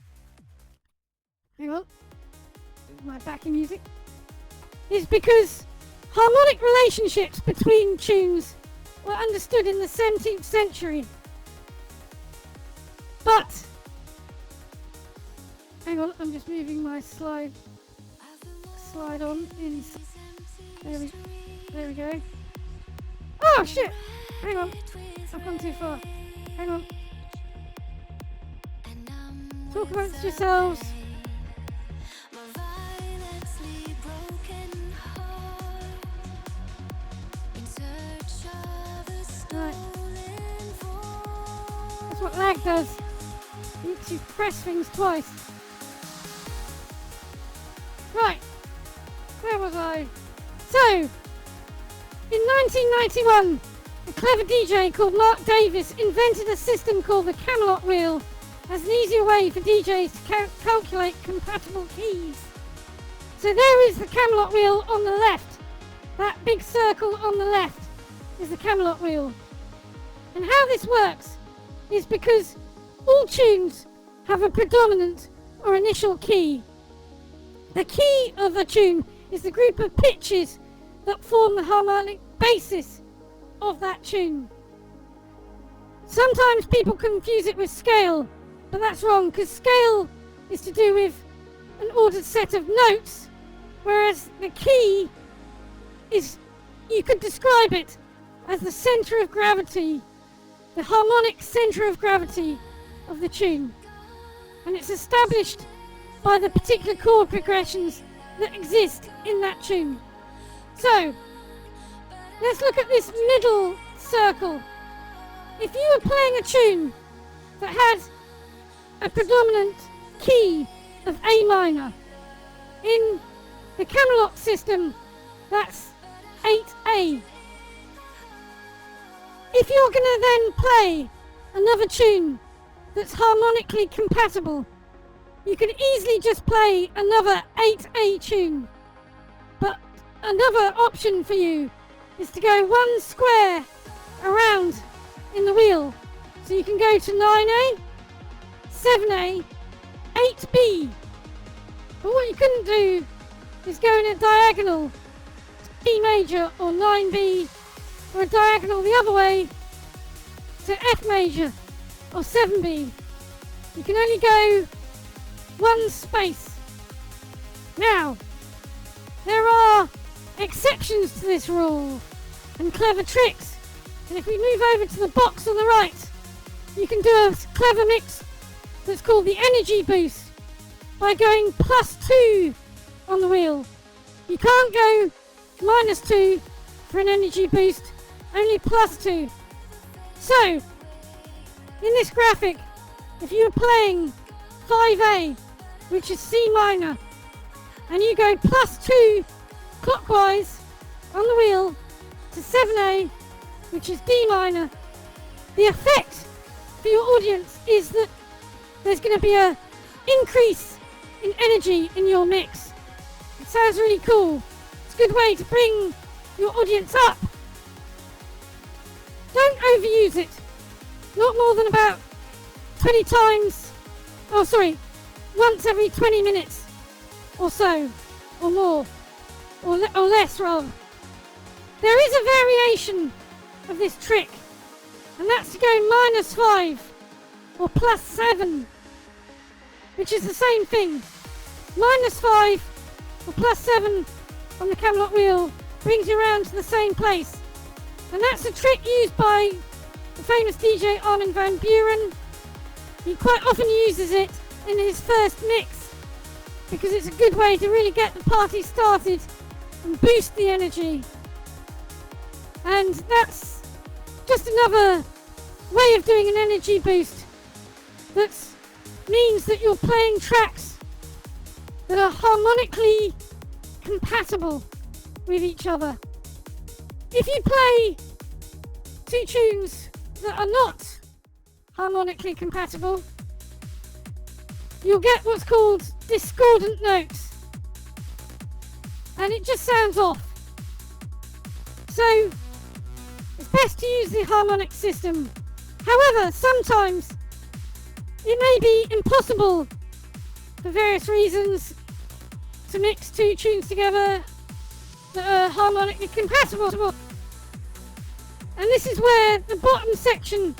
hang on, my backing music, is because harmonic relationships between tunes were understood in the 17th century. But, hang on, I'm just moving my slide on in. There we go. Oh shit! Hang on, I've gone too far. Hang on. Talk amongst yourselves. Right. That's what lag does. You need to press things twice. Right. Where was I? So, in 1991, a clever DJ called Mark Davis invented a system called the Camelot Wheel as an easier way for DJs to calculate compatible keys. So there is the Camelot Wheel on the left. That big circle on the left is the Camelot Wheel. And how this works is because all tunes have a predominant or initial key. The key of a tune is the group of pitches that form the harmonic basis of that tune. Sometimes people confuse it with scale, but that's wrong, because scale is to do with an ordered set of notes, whereas the key is, you could describe it as the centre of gravity, the harmonic centre of gravity of the tune. And it's established by the particular chord progressions that exist in that tune. So, let's look at this middle circle. If you were playing a tune that had a predominant key of A minor, in the Camelot system, that's 8A. If you're going to then play another tune that's harmonically compatible, you can easily just play another 8A tune. But another option for you is to go one square around in the wheel. So you can go to 9A, 7A, 8B. But what you couldn't do is go in a diagonal to E major or 9B, or a diagonal the other way to F major or 7B. You can only go one space. Now, there are exceptions to this rule and clever tricks. And if we move over to the box on the right, you can do a clever mix that's called the energy boost by going +2 on the wheel. You can't go -2 for an energy boost, only +2. So, in this graphic, if you're playing 5A, which is C minor, and you go +2 clockwise on the wheel to 7A, which is D minor, the effect for your audience is that there's going to be an increase in energy in your mix. It sounds really cool. It's a good way to bring your audience up. Don't overuse it. Not more than about 20 times, once every 20 minutes or so, or more, or less rather. There is a variation of this trick, and that's to go -5 or +7, which is the same thing. -5 or +7 on the Camelot wheel brings you around to the same place. And that's a trick used by the famous DJ Armin van Buuren. He quite often uses it in his first mix because it's a good way to really get the party started and boost the energy. And that's just another way of doing an energy boost that means that you're playing tracks that are harmonically compatible with each other. If you play two tunes that are not harmonically compatible, you'll get what's called discordant notes, and it just sounds off. So it's best to use the harmonic system. However, sometimes It may be impossible for various reasons to mix two tunes together that are harmonically compatible. And this is where the bottom section,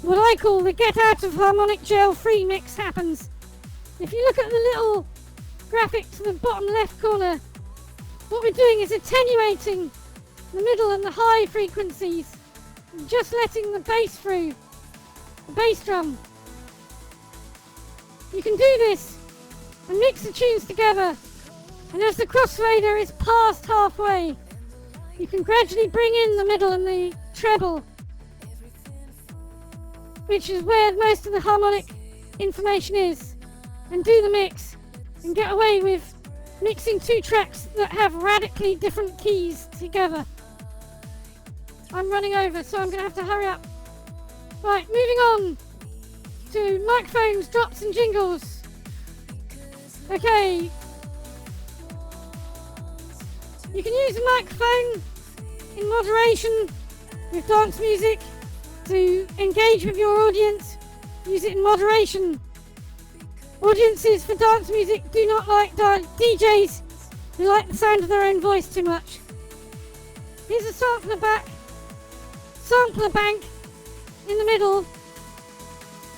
what I call the get out of harmonic jail free mix, happens. If you look at the little graphic to the bottom left corner, what we're doing is attenuating the middle and the high frequencies, and just letting the bass through, the bass drum. You can do this and mix the tunes together, and as the crossfader is past halfway, you can gradually bring in the middle and the treble, which is where most of the harmonic information is, and do the mix and get away with mixing two tracks that have radically different keys together. I'm running over, so I'm going to have to hurry up. Right, moving on to microphones, drops and jingles. Okay. You can use a microphone in moderation with dance music to engage with your audience. Use it in moderation. Audiences for dance music do not like DJs who like the sound of their own voice too much. Here's a sampler bank in the middle.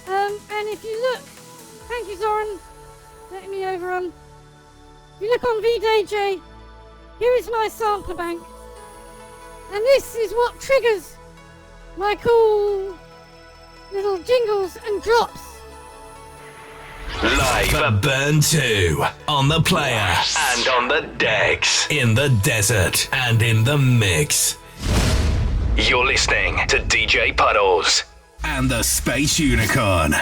And if you look, thank you Zoran, letting me overrun. If you look on VDJ, here is my sampler bank. And this is what triggers my cool little jingles and drops. Live at Burn 2, on the player and on the decks, in the desert and in the mix. You're listening to DJ Puddles and the Space Unicorn.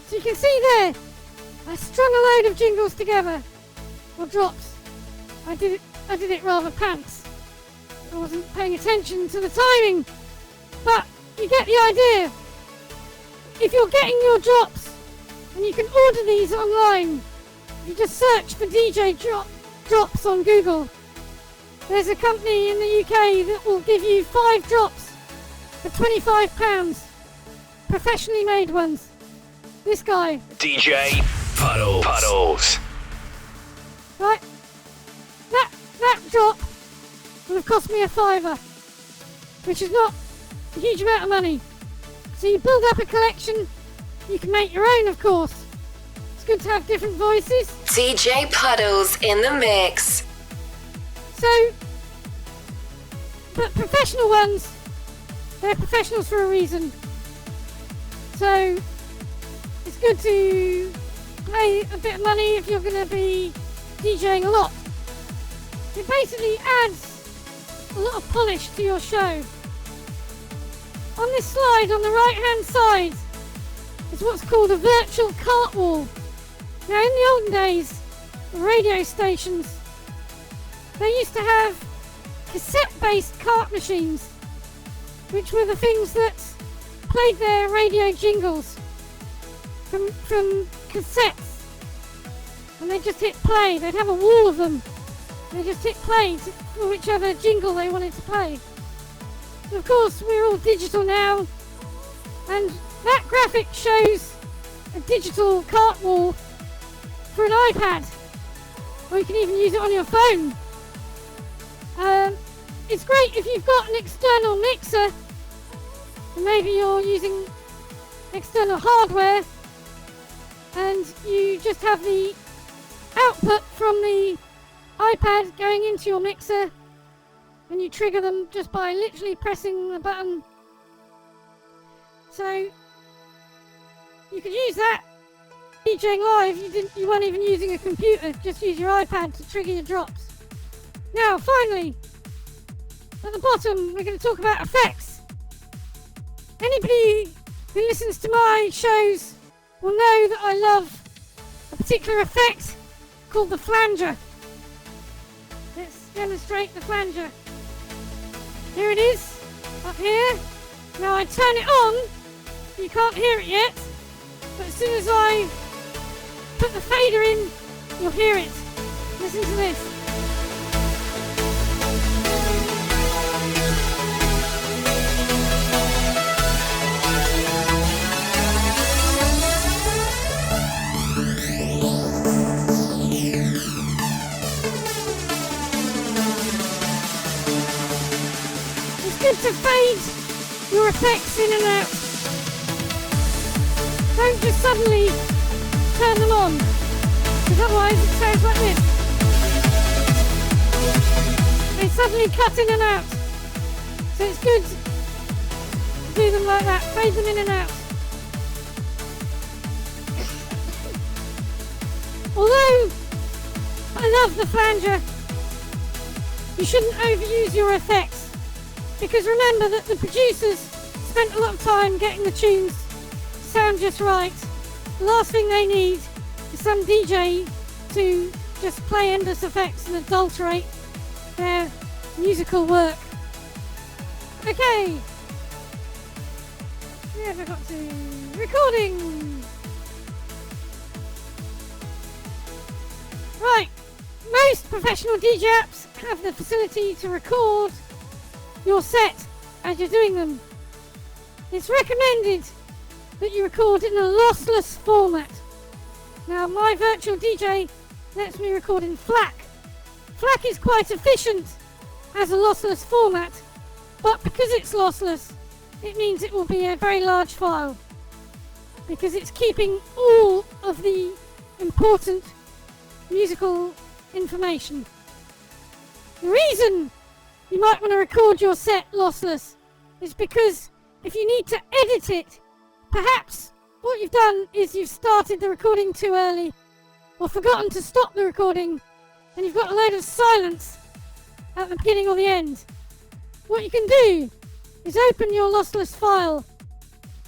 So you can see there, I strung a load of jingles together, or drops. I did it rather pants. I wasn't paying attention to the timing, but you get the idea. If you're getting your drops, and you can order these online, you just search for DJ drops on Google. There's a company in the UK that will give you 5 drops for £25, professionally made ones. This guy, DJ Puddles. Right, that drop will have cost me £5, which is not a huge amount of money. So you build up a collection. You can make your own, of course. It's good to have different voices. DJ Puddles in the mix. So, but professional ones, they're professionals for a reason. So, it's good to pay a bit of money if you're going to be DJing a lot. It basically adds a lot of polish to your show. On this slide on the right hand side is what's called a virtual cart wall. Now in the olden days, the radio stations, they used to have cassette-based cart machines, which were the things that played their radio jingles from cassettes. And they just hit play. They'd have a wall of them. They just hit play for whichever jingle they wanted to play. Of course, we're all digital now, and that graphic shows a digital cart wall for an iPad, or you can even use it on your phone. It's great if you've got an external mixer, and maybe you're using external hardware, and you just have the output from the iPad going into your mixer, and you trigger them just by literally pressing the button. So you could use that DJing live. You weren't even using a computer, just use your iPad to trigger your drops. Now finally, at the bottom we're going to talk about effects. Anybody who listens to my shows will know that I love a particular effect called the flanger. Let's demonstrate the flanger. Here it is, up here. Now I turn it on, you can't hear it yet, but as soon as I put the fader in, you'll hear it. Listen to this. good to fade your effects in and out. Don't just suddenly turn them on, because otherwise it sounds like this. They suddenly cut in and out. So it's good to do them like that, fade them in and out. Although I love the flanger, you shouldn't overuse your effects, because remember that the producers spent a lot of time getting the tunes to sound just right. The last thing they need is some DJ to just play endless effects and adulterate their musical work. Okay. Yeah, I got to recording. Right. Most professional DJ apps have the facility to record your set as you're doing them. It's recommended that you record in a lossless format. Now, my virtual DJ lets me record in FLAC. FLAC is quite efficient as a lossless format, but because it's lossless, it means it will be a very large file, because it's keeping all of the important musical information. The reason you might want to record your set lossless is because if you need to edit it, perhaps what you've done is you've started the recording too early or forgotten to stop the recording, and you've got a load of silence at the beginning or the end. What you can do is open your lossless file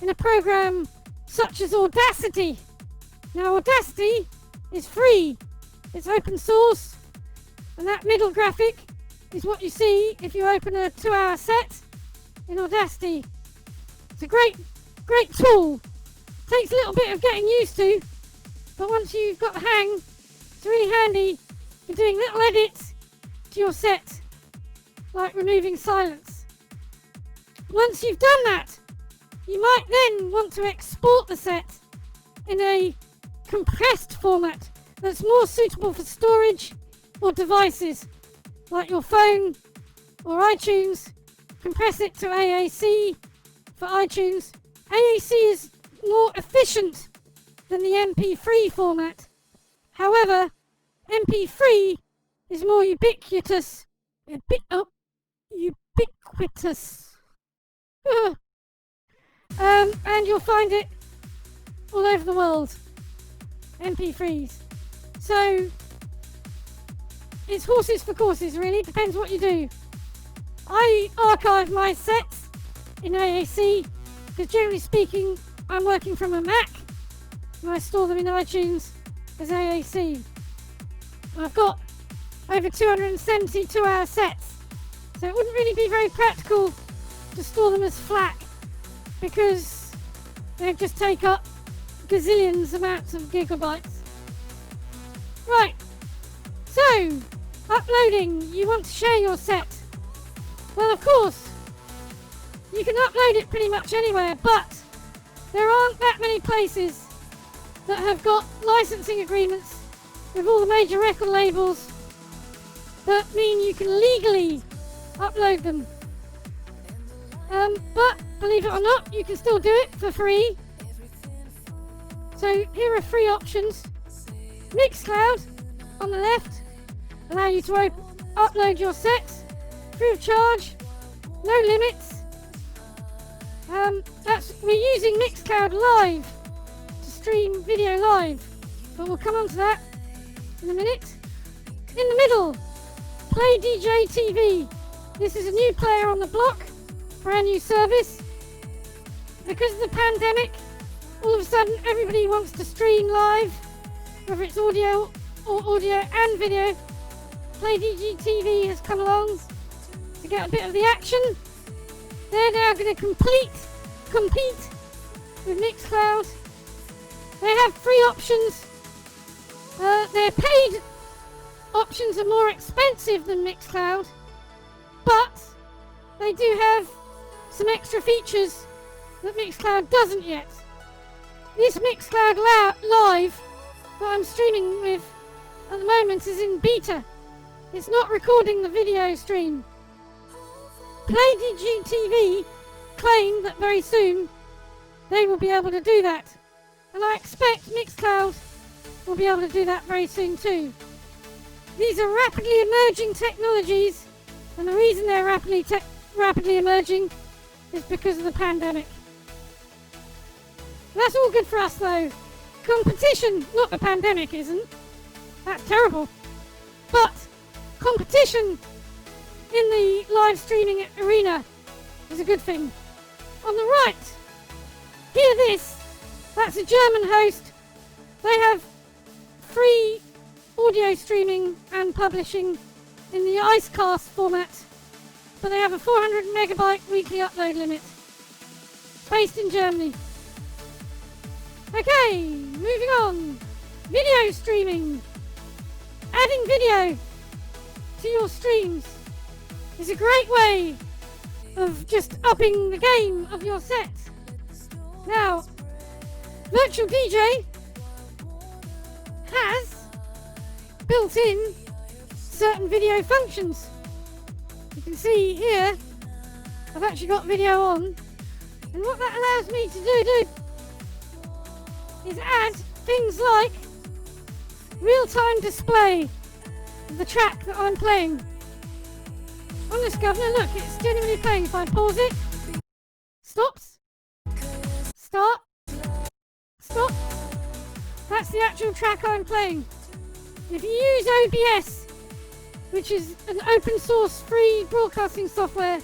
in a program such as Audacity. Now, Audacity is free, it's open source, and that middle graphic is what you see if you open a 2-hour set in Audacity. It's a great tool. Takes a little bit of getting used to, but once you've got the hang, it's really handy for doing little edits to your set, like removing silence. Once you've done that, you might then want to export the set in a compressed format that's more suitable for storage or devices, like your phone or iTunes. Compress it to AAC for iTunes. AAC is more efficient than the MP3 format. However, MP3 is more ubiquitous. Ubiquitous. And you'll find it all over the world. MP3s. So, it's horses for courses, really. Depends what you do. I archive my sets in AAC, because generally speaking, I'm working from a Mac, and I store them in iTunes as AAC. I've got over 270 2-hour sets, so it wouldn't really be very practical to store them as FLAC, because they just take up gazillions amounts of gigabytes. Right, so uploading, you want to share your set. Well, of course, you can upload it pretty much anywhere, but there aren't that many places that have got licensing agreements with all the major record labels that mean you can legally upload them. But believe it or not, you can still do it for free. So here are 3 options. Mixcloud on the left allow you to upload your sets free of charge, no limits. We're using Mixcloud Live to stream video live, but we'll come on to that in a minute. In the middle, Play DJ TV. This is a new player on the block, brand new service. Because of the pandemic, all of a sudden everybody wants to stream live, whether it's audio or audio and video. Play DJ TV has come along to get a bit of the action. They're now going to compete with Mixcloud. They have 3 options. Their paid options are more expensive than Mixcloud, but they do have some extra features that Mixcloud doesn't yet. This Mixcloud Live that I'm streaming with at the moment is in beta. It's not recording the video stream. PlayDGTV claim that very soon they will be able to do that. And I expect Mixcloud will be able to do that very soon too. These are rapidly emerging technologies, and the reason they're rapidly emerging is because of the pandemic. That's all good for us though. Competition, not the pandemic isn't. That's terrible. But competition in the live streaming arena is a good thing. On the right, hear this. That's a German host. They have free audio streaming and publishing in the Icecast format, but they have a 400 megabyte weekly upload limit. Based in Germany. Okay, moving on. Video streaming. Adding video to your streams is a great way of just upping the game of your set. Now, Virtual DJ has built in certain video functions. You can see here, I've actually got video on, and what that allows me to do is add things like real-time display of the track that I'm playing. On this governor, look, it's genuinely playing. If I pause it, stops, start, stop. That's the actual track I'm playing. If you use OBS, which is an open source free broadcasting software,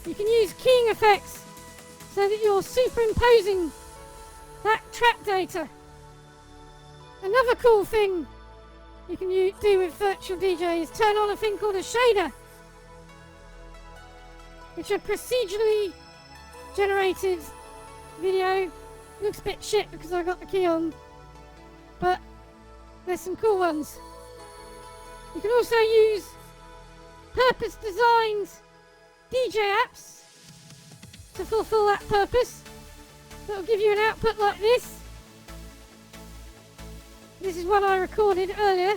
you can use keying effects so that you're superimposing that track data. Another cool thing you can do with Virtual DJ is turn on a thing called a shader, which are procedurally generated video. Looks a bit shit because I got the key on, but there's some cool ones. You can also use purpose-designed DJ apps to fulfill that purpose. That'll give you an output like this. This is one I recorded earlier,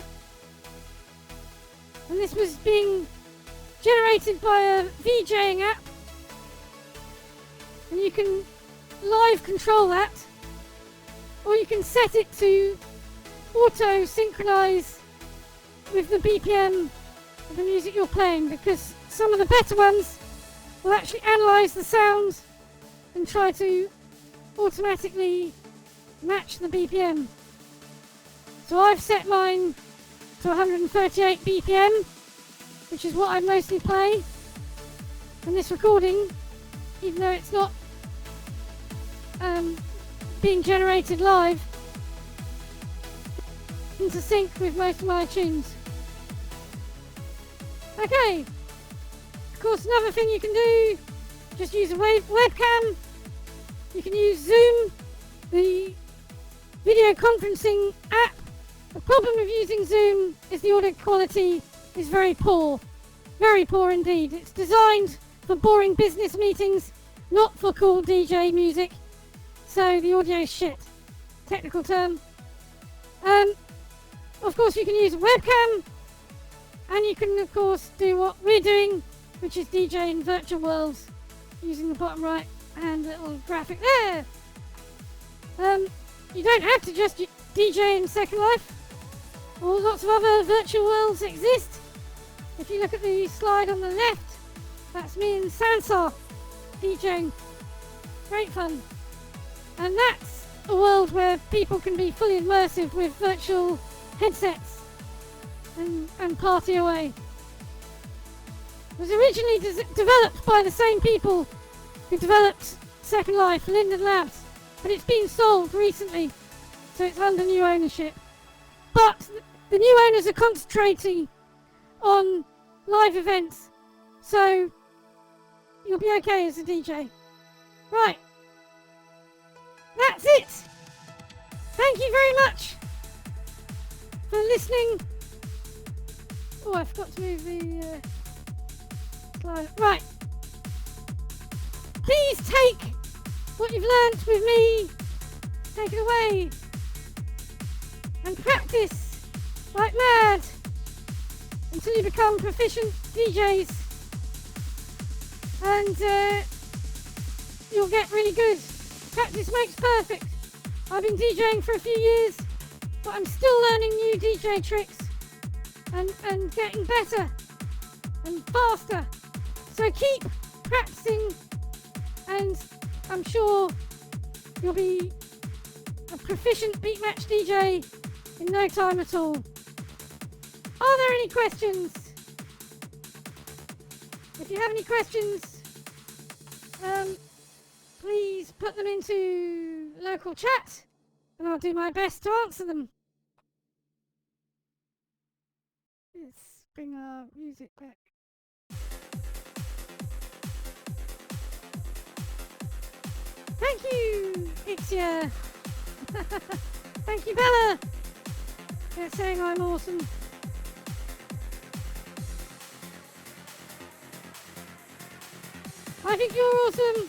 and this was being generated by a VJing app, and you can live control that, or you can set it to auto synchronize with the BPM of the music you're playing, because some of the better ones will actually analyze the sound and try to automatically match the BPM. So I've set mine to 138 BPM, which is what I mostly play. And this recording, even though it's not being generated live, into sync with most of my tunes. Okay, of course another thing you can do, just use a webcam. You can use Zoom, the video conferencing app. The problem with using Zoom is the audio quality is very poor indeed. It's designed for boring business meetings, not for cool DJ music, so the audio is shit. Technical term. Of course you can use a webcam, and you can of course do what we're doing, which is DJ in virtual worlds, using the bottom right and little graphic there. You don't have to just DJ in Second Life. Lots of other virtual worlds exist. If you look at the slide on the left, that's me in Sansar DJing. Great fun. And that's a world where people can be fully immersive with virtual headsets and party away. It was originally developed by the same people who developed Second Life, Linden Labs, but it's been sold recently, so it's under new ownership. But the new owners are concentrating on live events, so you'll be okay as a DJ. Right, that's it. Thank you very much for listening. Oh, I forgot to move the slide. Right. Please take what you've learnt with me, take it away, and practice like mad until you become proficient DJs. and you'll get really good. Practice makes perfect. I've been DJing for a few years, but I'm still learning new DJ tricks and getting better and faster. So keep practicing, and I'm sure you'll be a proficient Beatmatch DJ in no time at all. Are there any questions? If you have any questions, please put them into local chat and I'll do my best to answer them. Let's bring our music back. Thank you, Ixia. Thank you, Bella. They're saying I'm awesome. I think you're awesome.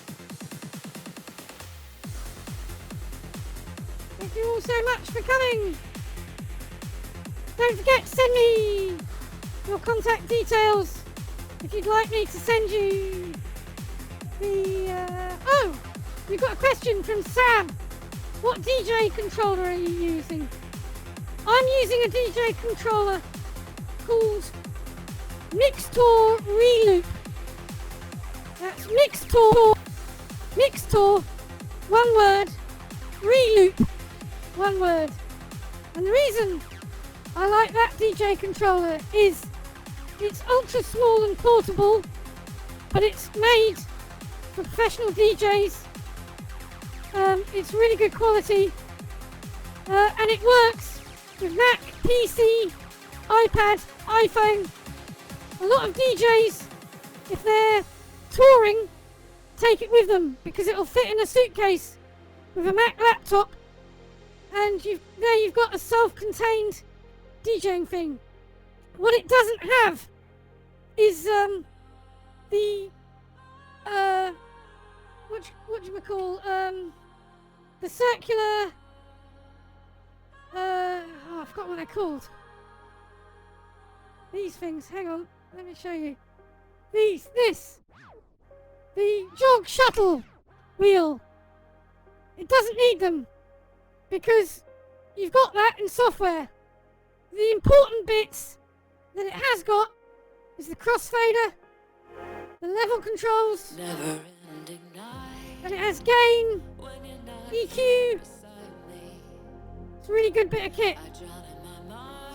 Thank you all so much for coming. Don't forget to send me your contact details if you'd like me to send you the... Oh! We've got a question from Sam. What DJ controller are you using? I'm using a DJ controller called Mixtor Reloop. That's Mixtor, one word, Reloop, one word. And the reason I like that DJ controller is it's ultra small and portable, but it's made for professional DJs. It's really good quality, and it works with Mac, PC, iPad, iPhone. A lot of DJs, if they're touring, take it with them because it'll fit in a suitcase with a Mac laptop, and you've got a self-contained DJing thing. What it doesn't have is what do we call the circular I forgot what they're called. These things, hang on, let me show you. The jog shuttle wheel. It doesn't need them because you've got that in software. The important bits that it has got is the crossfader, the level controls, and it has gain, EQ. It's a really good bit of kit. It's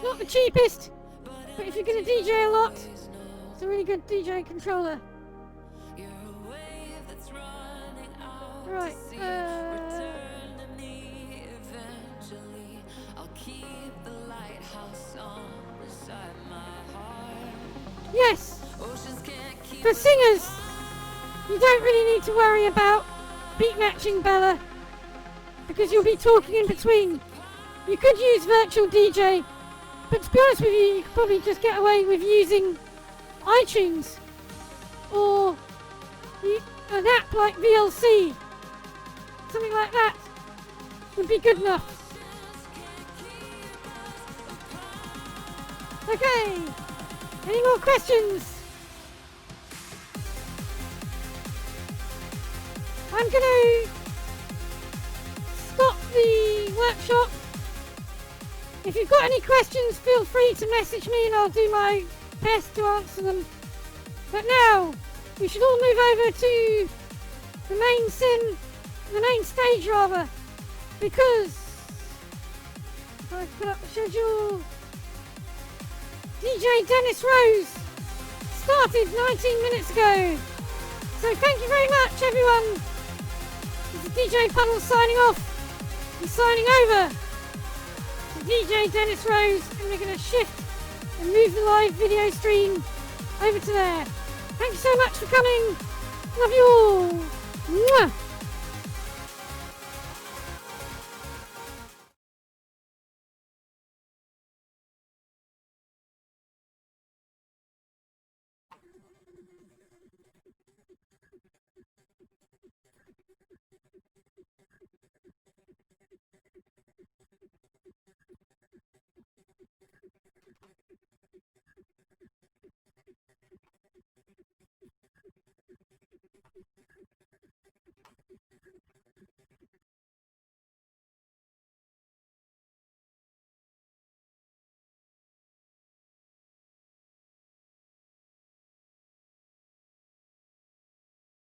not the cheapest, but if you're going to DJ a lot, it's a really good DJ controller. Right, yes, for singers, you don't really need to worry about beat matching, Bella, because you'll be talking in between. You could use virtual DJ, but to be honest with you, you could probably just get away with using iTunes or an app like VLC. Something like that would be good enough. Okay, any more questions? I'm going to stop the workshop. If you've got any questions, feel free to message me and I'll do my best to answer them. But now, we should all move over to the main stage rather, because I've put up the schedule. DJ Dennis Rose started 19 minutes ago. So thank you very much, everyone. This is DJ Puddles signing off and signing over to DJ Dennis Rose, and we're going to shift and move the live video stream over to there. Thank you so much for coming. Love you all. Mwah.